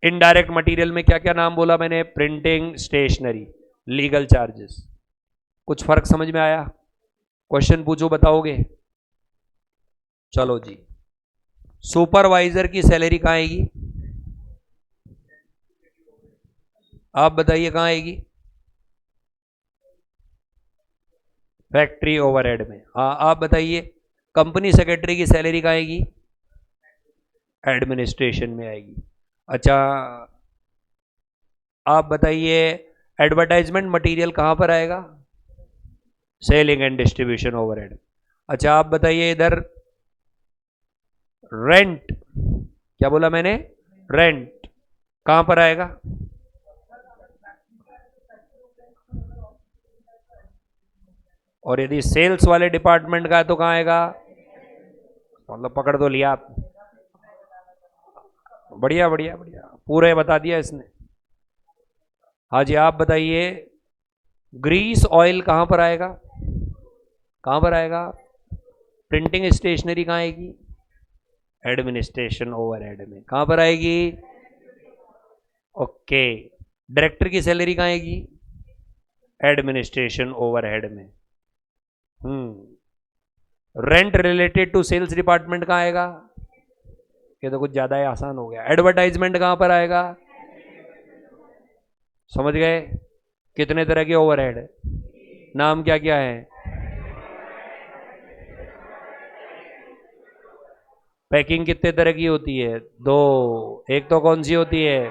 इनडायरेक्ट मटेरियल में क्या क्या नाम बोला मैंने? Printing, stationery, legal charges. कुछ फर्क समझ में आया? क्वेश्चन पूछो, बताओगे? चलो जी, सुपरवाइजर की सैलरी कहां आएगी? आप बताइए कहां आएगी? फैक्ट्री ओवरहेड में। हाँ आप बताइए, कंपनी सेक्रेटरी की सैलरी कहां आएगी? एडमिनिस्ट्रेशन में आएगी। अच्छा आप बताइए, एडवर्टाइजमेंट मटेरियल कहां पर आएगा? Selling and distribution overhead. अच्छा आप बताइए इधर रेंट, क्या बोला मैंने? रेंट कहां पर आएगा? और यदि सेल्स वाले डिपार्टमेंट का है तो कहां आएगा? मतलब पकड़ तो लिया आप। बढ़िया बढ़िया बढ़िया, पूरे बता दिया इसने। हाँ जी आप बताइए, ग्रीस ऑयल कहां पर आएगा? कहां पर आएगा? प्रिंटिंग स्टेशनरी कहां आएगी? एडमिनिस्ट्रेशन ओवरहेड में। कहां पर आएगी? ओके। डायरेक्टर की सैलरी कहां आएगी? एडमिनिस्ट्रेशन ओवरहेड में। Rent related to sales department कहां आएगा? ये तो कुछ ज्यादा ही आसान हो गया। एडवर्टाइजमेंट कहां पर आएगा? समझ गए? कितने तरह के ओवरहेड है, नाम क्या क्या है? पैकिंग कितने तरह की होती है? दो। एक तो कौन सी होती है?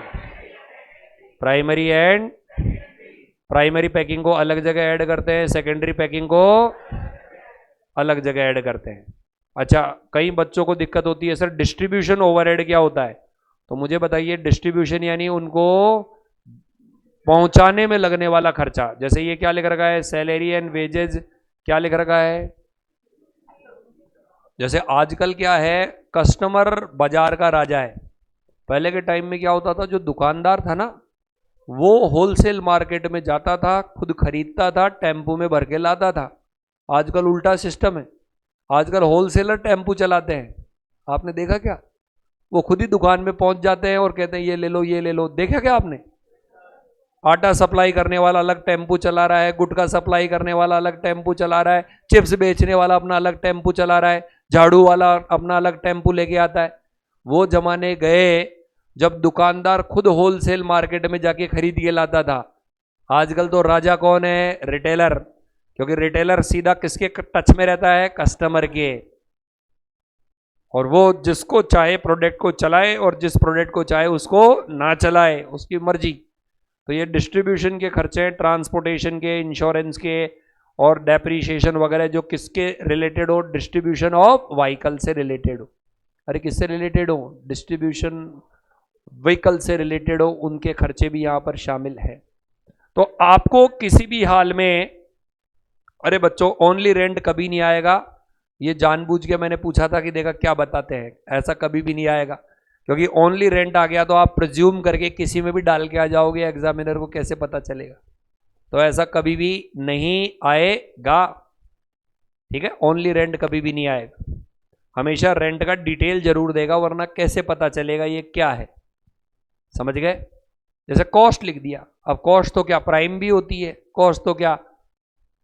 प्राइमरी एंड प्राइमरी पैकिंग को अलग जगह ऐड करते हैं, सेकेंडरी पैकिंग को अलग जगह ऐड करते हैं। अच्छा, कई बच्चों को दिक्कत होती है सर डिस्ट्रीब्यूशन ओवरहेड क्या होता है, तो मुझे बताइए। डिस्ट्रीब्यूशन यानी उनको पहुंचाने में लगने वाला खर्चा। जैसे ये क्या लिख रखा है, सैलरी एंड वेजेज, क्या लिख रखा है? जैसे आजकल क्या है, कस्टमर बाजार का राजा है। पहले के टाइम में क्या होता था, जो दुकानदार था ना, वो होलसेल मार्केट में जाता था, खुद खरीदता था, टेम्पू में भर के लाता था। आजकल उल्टा सिस्टम है, आजकल होलसेलर टेम्पू चलाते हैं। आपने देखा क्या? वो खुद ही दुकान में पहुंच जाते हैं और कहते हैं ये ले लो ये ले लो। देखा क्या आपने? आटा सप्लाई करने वाला अलग टेम्पू चला रहा है, गुटखा सप्लाई करने वाला अलग टेम्पू चला रहा है, चिप्स बेचने वाला अपना अलग टेम्पू चला रहा है, झाड़ू वाला अपना अलग टेम्पू लेके आता है। वो जमाने गए जब दुकानदार खुद होलसेल मार्केट में जाके खरीद के लाता था। आजकल तो राजा कौन है? रिटेलर। क्योंकि रिटेलर सीधा किसके टच में रहता है? कस्टमर के। और वो जिसको चाहे प्रोडक्ट को चलाए और जिस प्रोडक्ट को चाहे उसको ना चलाए, उसकी मर्जी। तो ये डिस्ट्रीब्यूशन के खर्चे, ट्रांसपोर्टेशन के, इंश्योरेंस के और डेप्रीशिएशन वगैरह जो किसके रिलेटेड हो? डिस्ट्रीब्यूशन ऑफ व्हीकल से रिलेटेड हो। अरे किससे रिलेटेड हो? डिस्ट्रीब्यूशन व्हीकल से रिलेटेड हो, उनके खर्चे भी यहां पर शामिल है। तो आपको किसी भी हाल में, अरे बच्चों ओनली रेंट कभी नहीं आएगा। ये जानबूझ के मैंने पूछा था कि देखा क्या बताते हैं, ऐसा कभी भी नहीं आएगा। क्योंकि ओनली रेंट आ गया तो आप प्रिज्यूम करके किसी में भी डाल के आ जाओगे, एग्जामिनर को कैसे पता चलेगा? तो ऐसा कभी भी नहीं आएगा। ठीक है, ओनली रेंट कभी भी नहीं आएगा। हमेशा रेंट का डिटेल जरूर देगा, वरना कैसे पता चलेगा ये क्या है? समझ गए? जैसे कॉस्ट लिख दिया। अब कॉस्ट तो क्या प्राइम भी होती है, कॉस्ट तो क्या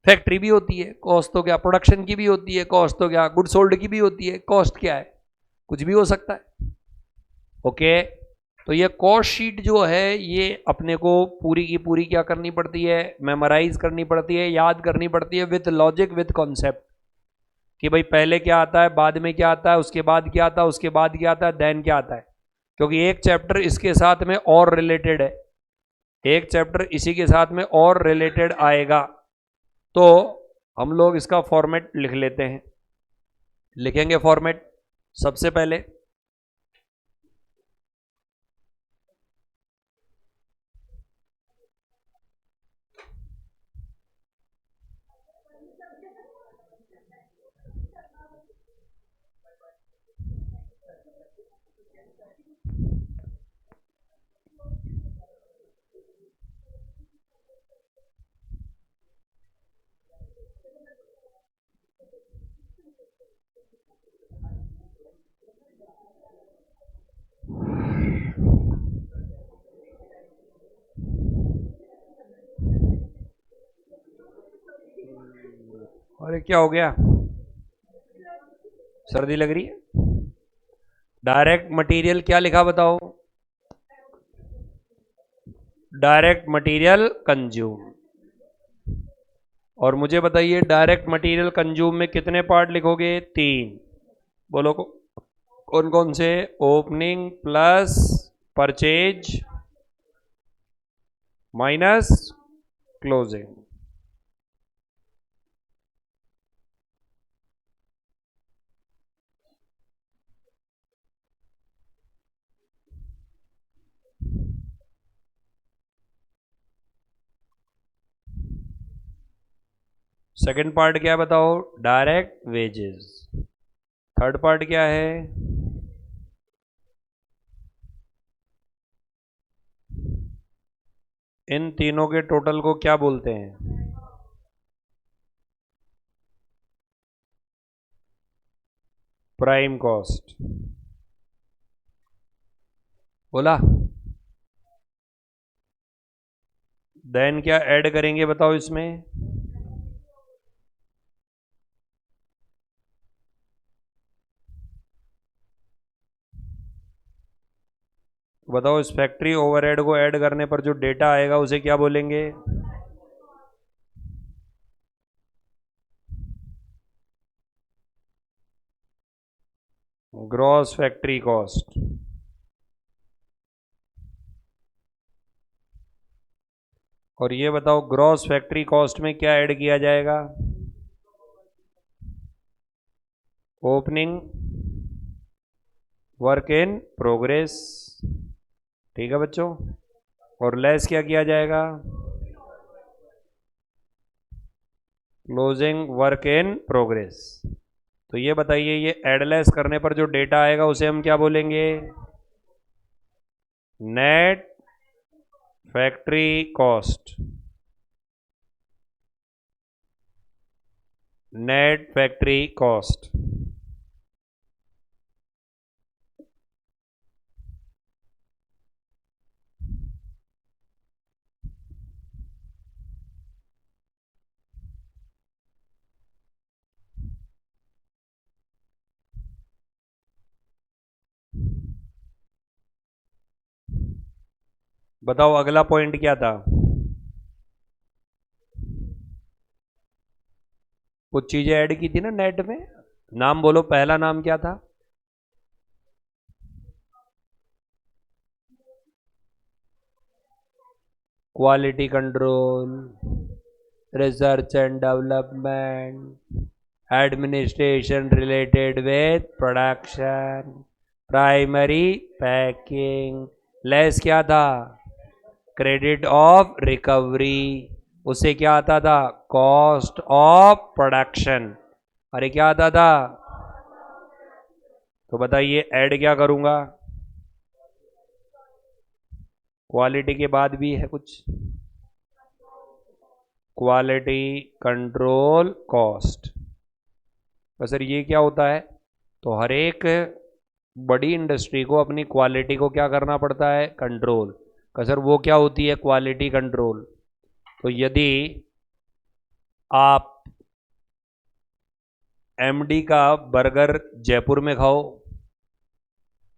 फैक्ट्री भी होती है, कॉस्ट तो क्या प्रोडक्शन की भी होती है, कॉस्ट तो क्या गुड सोल्ड की भी होती है। कॉस्ट क्या है? कुछ भी हो सकता है। ओके, तो ये कॉस्ट शीट जो है ये अपने को पूरी की पूरी क्या करनी पड़ती है? मेमोराइज करनी पड़ती है, याद करनी पड़ती है विद लॉजिक विद कॉन्सेप्ट। कि भाई पहले क्या आता है, बाद में क्या आता है, उसके बाद क्या आता है, उसके बाद क्या आता है, देन क्या आता है। क्योंकि एक चैप्टर इसके साथ में और रिलेटेड है, एक चैप्टर इसी के साथ में और रिलेटेड आएगा। तो हम लोग इसका फॉर्मेट लिख लेते हैं। लिखेंगे फॉर्मेट सबसे पहले। अरे क्या हो गया, सर्दी लग रही है? डायरेक्ट मटेरियल क्या लिखा बताओ? Direct material consume. और मुझे बताइए डायरेक्ट मटेरियल कंज्यूम में कितने पार्ट लिखोगे? 3। बोलो कौन कौन से? Opening plus purchase minus closing. Second part क्या है बताओ? Direct wages. थर्ड पार्ट क्या है? इन तीनों के टोटल को क्या बोलते हैं? Prime cost. बोला? देन क्या ऐड करेंगे बताओ इसमें? तो बताओ इस फैक्ट्री ओवरहेड को ऐड करने पर जो डेटा आएगा उसे क्या बोलेंगे? Gross factory cost. और ये बताओ ग्रॉस फैक्ट्री कॉस्ट में क्या ऐड किया जाएगा? ओपनिंग वर्क इन प्रोग्रेस, ठीक है बच्चों। और लेस क्या किया जाएगा? Closing work in progress. तो ये बताइए, ये एडलेस करने पर जो डेटा आएगा उसे हम क्या बोलेंगे? Net factory cost. Net factory cost. बताओ अगला पॉइंट क्या था? कुछ चीजें ऐड की थी ना नेट में, नाम बोलो। पहला नाम क्या था? Quality control, research and development, administration related with production, primary packing. Less क्या था? Credit of recovery. उसे क्या आता था? Cost of production. अरे क्या आता था? तो बताइए ऐड क्या करूंगा? क्वालिटी के बाद भी है कुछ, क्वालिटी कंट्रोल कॉस्ट। तो सर ये क्या होता है? तो हर एक बड़ी इंडस्ट्री को अपनी क्वालिटी को क्या करना पड़ता है? कंट्रोल। का सर वो क्या होती है क्वालिटी कंट्रोल? तो यदि आप एमडी का बर्गर जयपुर में खाओ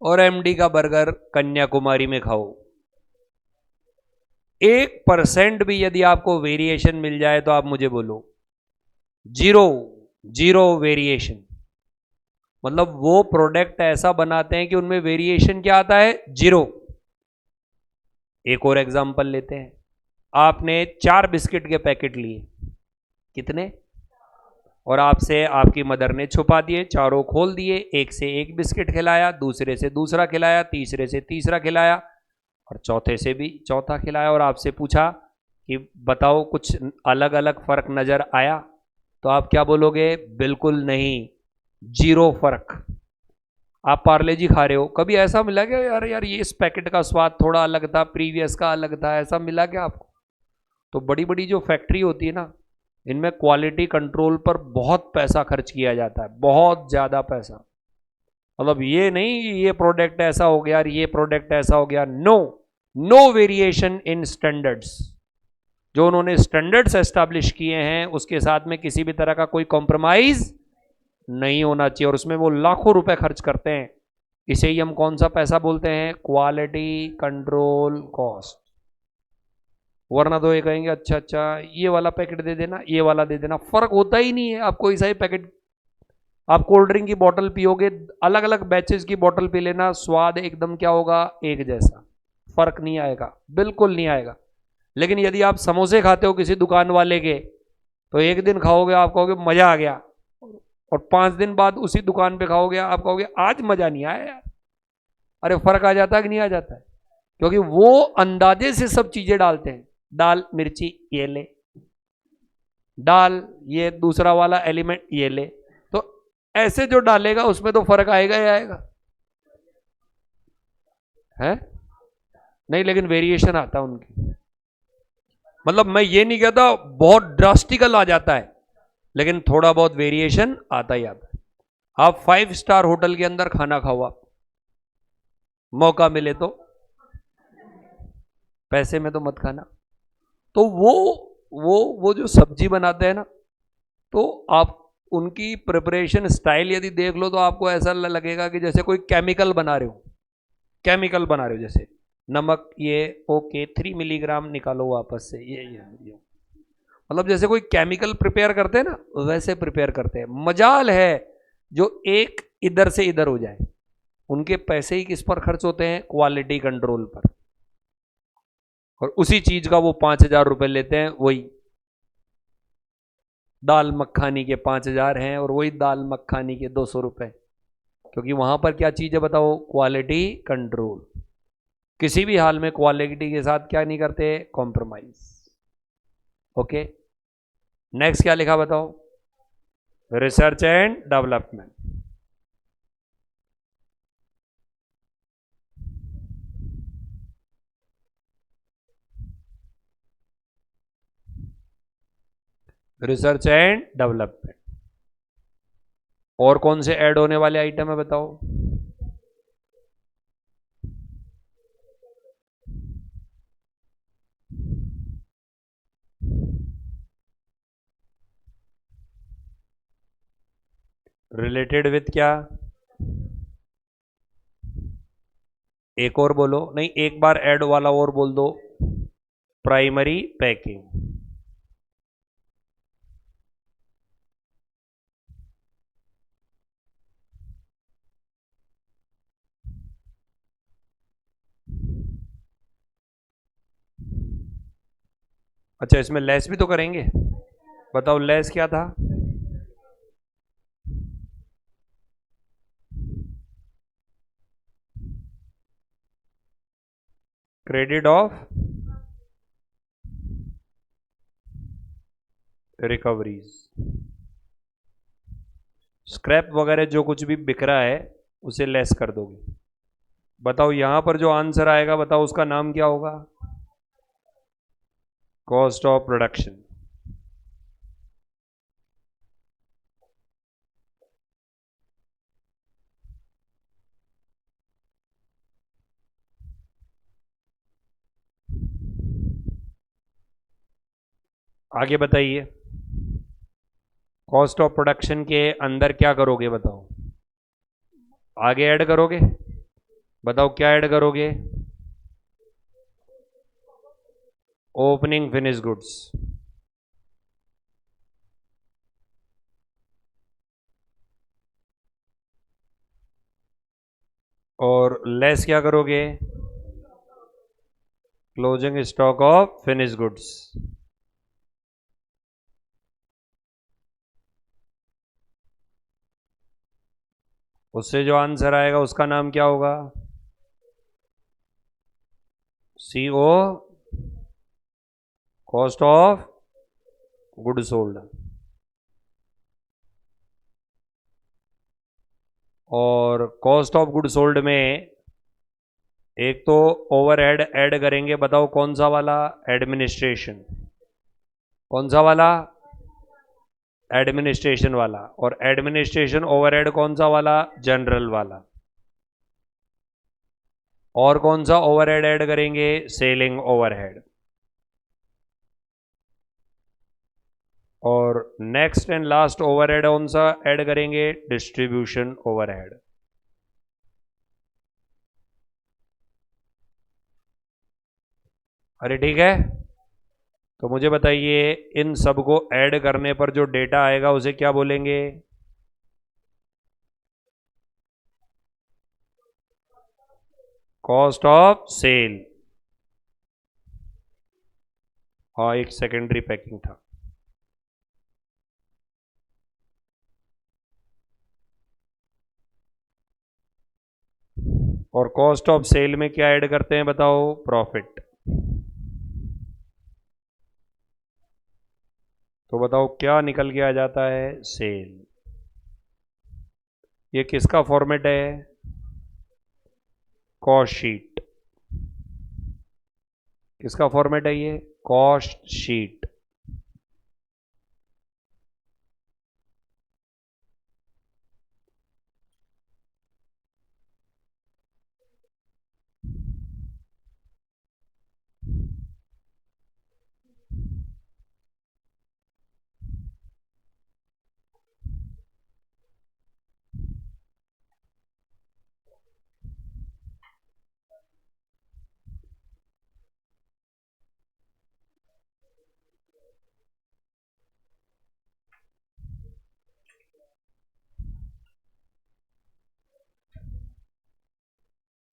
और एमडी का बर्गर कन्याकुमारी में खाओ, 1% भी यदि आपको वेरिएशन मिल जाए तो आप मुझे बोलो, जीरो, जीरो वेरिएशन। मतलब वो प्रोडक्ट ऐसा बनाते हैं कि उनमें वेरिएशन क्या आता है? जीरो। एक और एग्जांपल लेते हैं। आपने 4 बिस्किट के पैकेट लिए, कितने? और आपसे आपकी मदर ने छुपा दिए, चारों खोल दिए, एक से एक बिस्किट खिलाया, दूसरे से दूसरा खिलाया, तीसरे से तीसरा खिलाया और चौथे से भी चौथा खिलाया, और आपसे पूछा कि बताओ कुछ अलग अलग फर्क नजर आया? तो आप क्या बोलोगे? बिल्कुल नहीं, जीरो फर्क। आप पार्ले जी खा रहे हो, कभी ऐसा मिला क्या यार यार ये इस पैकेट का स्वाद थोड़ा अलग था, प्रीवियस का अलग था, ऐसा मिला क्या आपको? तो बड़ी बड़ी जो फैक्ट्री होती है ना, इनमें क्वालिटी कंट्रोल पर बहुत पैसा खर्च किया जाता है, बहुत ज़्यादा पैसा। मतलब ये नहीं ये प्रोडक्ट ऐसा हो गया, ये प्रोडक्ट ऐसा हो गया, no, no variation in standards. जो उन्होंने स्टैंडर्ड्स एस्टैब्लिश किए हैं उसके साथ में किसी भी तरह का कोई कॉम्प्रोमाइज नहीं होना चाहिए, और उसमें वो लाखों रुपए खर्च करते हैं। इसे ही हम कौन सा पैसा बोलते हैं? Quality control cost. वरना तो ये कहेंगे अच्छा अच्छा ये वाला पैकेट दे देना, ये वाला दे देना, फर्क होता ही नहीं है। आप कोई सा ही पैकेट, आप कोल्ड ड्रिंक की बोतल पियोगे, अलग अलग बैचेस की बोतल पी लेना, स्वाद एकदम क्या होगा? एक जैसा, फर्क नहीं आएगा, बिल्कुल नहीं आएगा। लेकिन यदि आप समोसे खाते हो किसी दुकान वाले के, तो एक दिन खाओगे आप कहोगे मजा आ गया, और 5 दिन बाद उसी दुकान पे खाओगे आप कहोगे आज मजा नहीं आया यार। अरे फर्क आ जाता है कि नहीं आ जाता है? क्योंकि वो अंदाजे से सब चीजें डालते हैं। दाल मिर्ची ये ले, डाल ये दूसरा वाला एलिमेंट ये ले, तो ऐसे जो डालेगा उसमें तो फर्क आएगा ही आएगा, है नहीं? लेकिन वेरिएशन आता है उनकी। मतलब मैं ये नहीं कहता बहुत ड्रास्टिकल आ जाता है, लेकिन थोड़ा बहुत वेरिएशन आता ही आता है। आप 5 स्टार होटल के अंदर खाना खाओ, आप मौका मिले तो, पैसे में तो मत खाना। तो वो जो सब्जी बनाते हैं ना, तो आप उनकी प्रिपरेशन स्टाइल यदि देख लो तो आपको ऐसा लगेगा कि जैसे कोई केमिकल बना रहे हो, केमिकल बना रहे हो जैसे। नमक ये ओके 3 मिलीग्राम निकालो वापस से, ये मतलब जैसे कोई केमिकल प्रिपेयर करते हैं ना वैसे प्रिपेयर करते हैं। मजाल है जो एक इधर से इधर हो जाए। उनके पैसे ही किस पर खर्च होते हैं? क्वालिटी कंट्रोल पर। और उसी चीज का वो 5,000 रुपए लेते हैं। वही दाल मखानी के 5,000 हैं और वही दाल मखानी के 200 रुपए। क्योंकि वहां पर क्या चीज है बताओ? Quality control. किसी भी हाल में क्वालिटी के साथ क्या नहीं करते? कॉम्प्रोमाइज। ओके, नेक्स्ट क्या लिखा बताओ? Research and development. Research and development. और कौन से ऐड होने वाले आइटम है बताओ? रिलेटेड विथ क्या? एक और बोलो, नहीं एक बार ऐड वाला और बोल दो। Primary packing. अच्छा, इसमें लेस भी तो करेंगे। बताओ लेस क्या था? Credit of recoveries. स्क्रैप वगैरह जो कुछ भी बिक रहा है उसे लेस कर दोगे। बताओ यहां पर जो आंसर आएगा बताओ उसका नाम क्या होगा? Cost of production. आगे बताइए, कॉस्ट ऑफ प्रोडक्शन के अंदर क्या करोगे बताओ? आगे ऐड करोगे? बताओ क्या ऐड करोगे? Opening finish goods. और लेस क्या करोगे? Closing stock of finish goods. उससे जो आंसर आएगा उसका नाम क्या होगा? CO, cost of good sold. और कॉस्ट ऑफ गुड सोल्ड में एक तो ओवरहेड ऐड करेंगे। बताओ कौन सा वाला? एडमिनिस्ट्रेशन। कौन सा वाला? एडमिनिस्ट्रेशन वाला। और एडमिनिस्ट्रेशन ओवरहेड कौन सा वाला? जनरल वाला। और कौन सा ओवरहेड ऐड करेंगे? Selling overhead. और नेक्स्ट एंड लास्ट ओवरहेड कौन सा ऐड करेंगे? Distribution overhead. अरे ठीक है, तो मुझे बताइए इन सबको ऐड करने पर जो डेटा आएगा उसे क्या बोलेंगे? Cost of sale. हाँ, एक सेकेंडरी पैकिंग था। और कॉस्ट ऑफ सेल में क्या ऐड करते हैं बताओ? प्रॉफिट। तो बताओ क्या निकल के आ जाता है? सेल। ये किसका फॉर्मेट है? Cost sheet. किसका फॉर्मेट है ये? Cost sheet.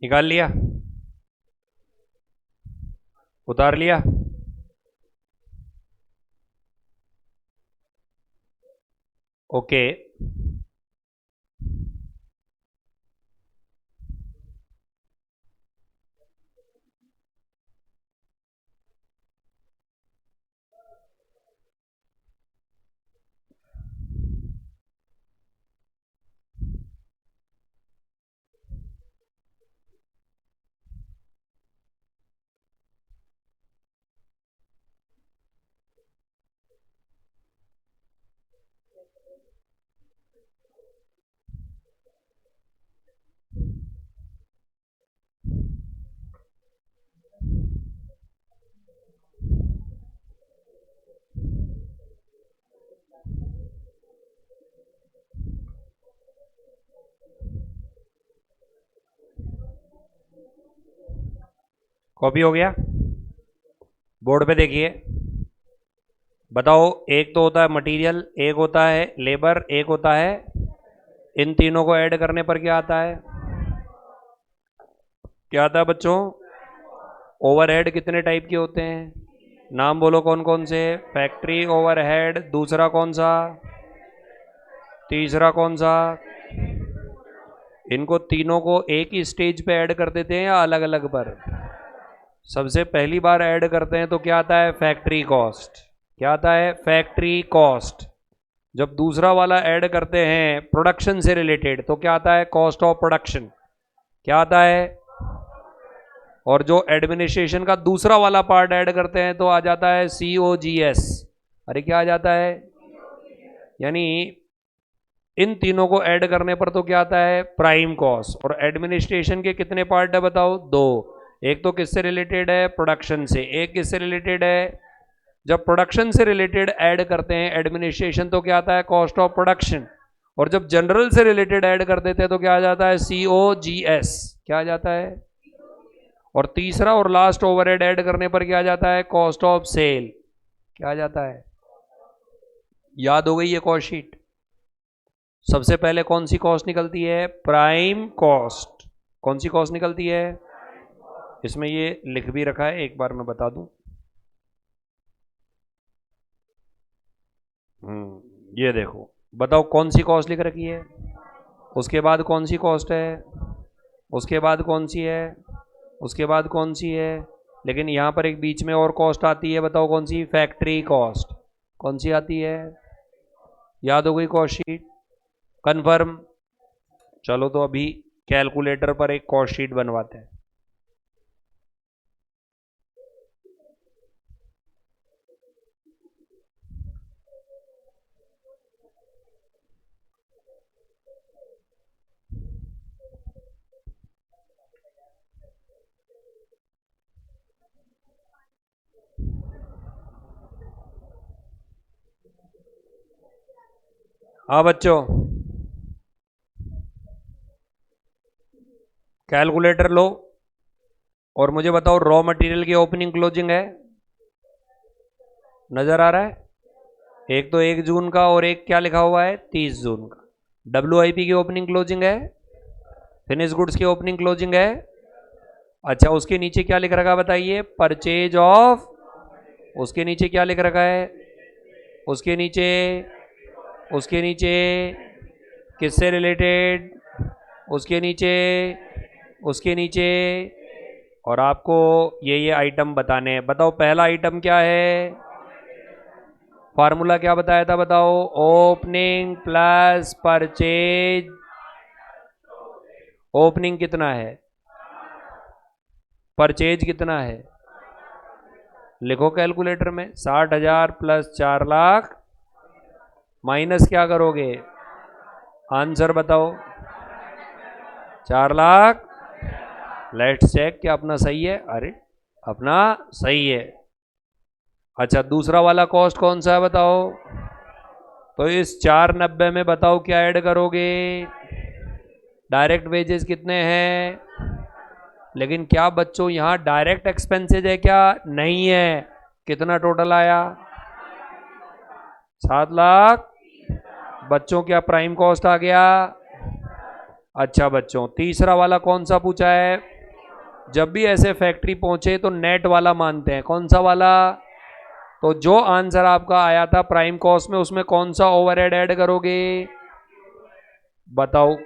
निकाल लिया, उतार लिया। ओके, कॉपी हो गया। बोर्ड पे देखिए, बताओ, एक तो होता है मटेरियल, एक होता है लेबर, एक होता है, इन तीनों को ऐड करने पर क्या आता है? क्या आता है बच्चों? ओवरहेड कितने टाइप के होते हैं? नाम बोलो कौन कौन से? फैक्ट्री ओवरहेड, दूसरा कौन सा? तीसरा कौन सा? इनको तीनों को एक ही स्टेज पे ऐड कर देते हैं या अलग अलग पर? सबसे पहली बार ऐड करते हैं तो क्या आता है? Factory cost. क्या आता है? Factory cost. जब दूसरा वाला ऐड करते हैं प्रोडक्शन से रिलेटेड तो क्या आता है? Cost of production. क्या आता है? और जो एडमिनिस्ट्रेशन का दूसरा वाला पार्ट ऐड करते हैं तो आ जाता है COGS। अरे क्या आ जाता है? यानी इन तीनों को ऐड करने पर तो क्या आता है? Prime cost. और एडमिनिस्ट्रेशन के कितने पार्ट है बताओ? दो। एक तो किससे रिलेटेड है? प्रोडक्शन से। एक किससे रिलेटेड है? जब प्रोडक्शन से रिलेटेड ऐड करते हैं एडमिनिस्ट्रेशन तो क्या आता है? Cost of production. और जब जनरल से रिलेटेड ऐड कर देते हैं तो क्या आ जाता है? COGS। क्या आ जाता है? और तीसरा और लास्ट ओवरहेड ऐड करने पर क्या आ जाता है? Cost of sale. क्या आ जाता है? याद हो गई ये कॉस्ट शीट? सबसे पहले कौन सी कॉस्ट निकलती है? Prime cost. कौन सी कॉस्ट निकलती है? इसमें ये लिख भी रखा है, एक बार मैं बता दूं। ये देखो, बताओ कौन सी कॉस्ट लिख रखी है, उसके बाद कौन सी कॉस्ट है, उसके बाद कौन सी है, उसके बाद कौन सी है। लेकिन यहां पर एक बीच में और कॉस्ट आती है, बताओ कौन सी? Factory cost. कौन सी आती है? याद हो गई कॉस्ट शीट? कंफर्म? चलो तो अभी कैलकुलेटर पर एक कॉस्ट शीट बनवाते हैं। हाँ बच्चों, कैलकुलेटर लो और मुझे बताओ रॉ मटेरियल की ओपनिंग क्लोजिंग है? नजर आ रहा है? एक तो 1 जून का और एक क्या लिखा हुआ है? 30 जून का। WIP की ओपनिंग क्लोजिंग है, फिनिश गुड्स की ओपनिंग क्लोजिंग है। अच्छा, उसके नीचे क्या लिख रखा है बताइए? Purchase of. उसके नीचे क्या लिख रखा है? उसके नीचे, उसके नीचे किससे रिलेटेड? उसके नीचे, उसके नीचे। और आपको ये आइटम बताने हैं। बताओ पहला आइटम क्या है? फार्मूला क्या बताया था बताओ? Opening plus purchase. ओपनिंग कितना है? परचेज कितना है? लिखो कैलकुलेटर में। 60,000 प्लस 4 लाख माइनस क्या करोगे? आंसर बताओ। 4 लाख। लेट्स चेक क्या अपना सही है। अरे अपना सही है। अच्छा, दूसरा वाला कॉस्ट कौन सा है बताओ? तो इस 490 में बताओ क्या ऐड करोगे? डायरेक्ट वेजेस कितने हैं? लेकिन क्या बच्चों यहां डायरेक्ट एक्सपेंसेज है क्या? नहीं है। कितना टोटल आया? 7 लाख। बच्चों क्या प्राइम कॉस्ट आ गया? अच्छा बच्चों, तीसरा वाला कौन सा पूछा है? जब भी ऐसे फैक्ट्री पहुंचे तो नेट वाला मानते हैं। कौन सा वाला? तो जो आंसर आपका आया था प्राइम कॉस्ट में, उसमें कौन सा ओवरहेड ऐड करोगे? बताओ,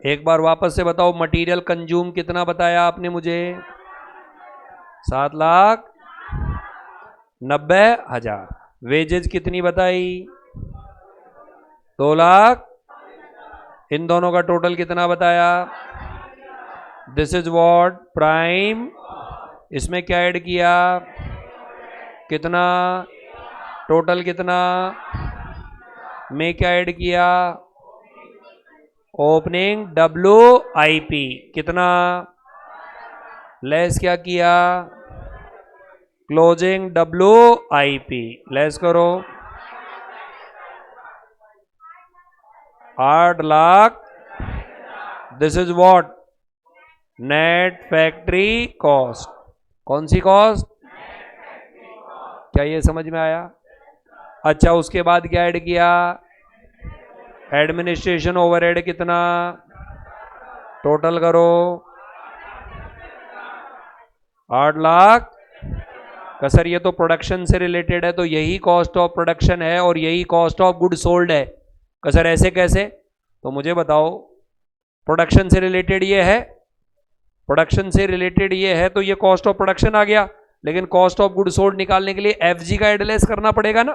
एक बार वापस से बताओ। मटेरियल कंज्यूम कितना बताया आपने मुझे? 7,90,000। वेजेज कितनी बताई? 2,00,000। इन दोनों का टोटल कितना बताया? This is what prime. इसमें क्या ऐड किया? कितना? टोटल कितना? में क्या ऐड किया? ओपनिंग WIP कितना? लेस क्या किया? Closing WIP। लेस करो 8,00,000। This is what net factory cost. कौन सी कॉस्ट? क्या ये समझ में आया? अच्छा, उसके बाद क्या ऐड किया? एडमिनिस्ट्रेशन ओवरहेड कितना? टोटल करो 8,00,000 का। सर ये तो प्रोडक्शन से रिलेटेड है, तो यही कॉस्ट ऑफ प्रोडक्शन है और यही कॉस्ट ऑफ गुड सोल्ड है। का सर ऐसे कैसे? तो मुझे बताओ, प्रोडक्शन से रिलेटेड ये है, प्रोडक्शन से रिलेटेड ये है, तो ये कॉस्ट ऑफ प्रोडक्शन आ गया। लेकिन कॉस्ट ऑफ गुड सोल्ड निकालने के लिए FG का एडलेस करना पड़ेगा ना।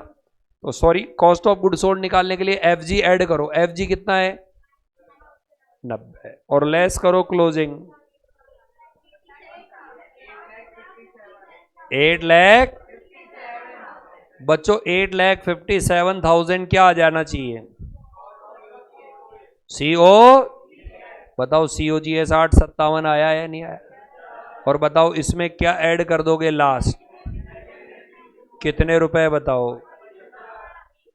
तो sorry, cost of good sold निकालने के लिए FG ऐड करो। FG कितना है? 90। और लेस करो क्लोजिंग 8,00,000। बच्चों 8,57,000 क्या आ जाना चाहिए? CO। बताओ COGS 857 आया है नहीं आया? और बताओ इसमें क्या ऐड कर दोगे लास्ट? कितने रुपए बताओ?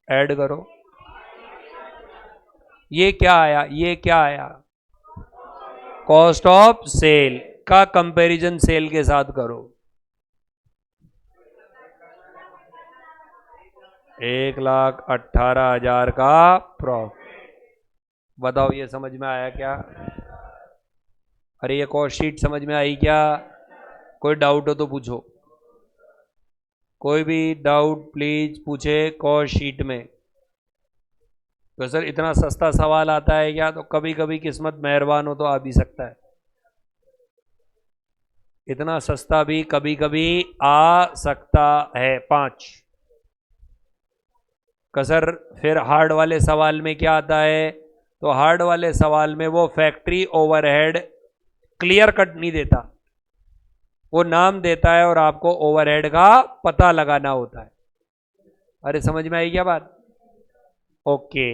ऐड करो। ये क्या आया? ये क्या आया? कॉस्ट ऑफ सेल का कंपैरिजन सेल के साथ करो। 1,18,000 का प्रॉफिट। बताओ ये समझ में आया क्या? अरे ये कॉस्ट शीट समझ में आई क्या? कोई डाउट हो तो पूछो। कोई भी डाउट प्लीज पूछे कॉस्ट शीट में। तो सर इतना सस्ता सवाल आता है क्या? तो कभी कभी किस्मत मेहरबान हो तो आ भी सकता है। इतना सस्ता भी कभी कभी आ सकता है। 5 कसर। फिर हार्ड वाले सवाल में क्या आता है? तो हार्ड वाले सवाल में वो फैक्ट्री ओवरहेड क्लियर कट नहीं देता, वो नाम देता है और आपको ओवरहेड का पता लगाना होता है। अरे समझ में आई क्या बात? ओके।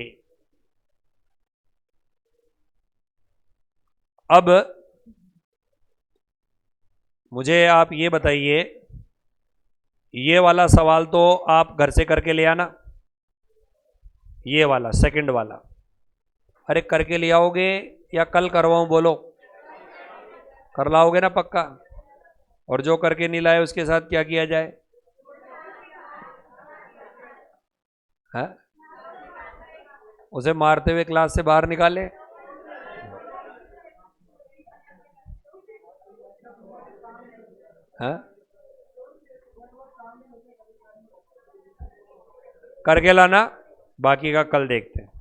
अब मुझे आप ये बताइए, ये वाला सवाल तो आप घर से करके ले आना। ये वाला सेकंड वाला, अरे करके ले आओगे या कल करवाऊं? बोलो, कर लाओगे ना पक्का? और जो करके नहीं लाए उसके साथ क्या किया जाए? है? उसे मारते हुए क्लास से बाहर निकाले। है? करके लाना, बाकी का कल देखते हैं।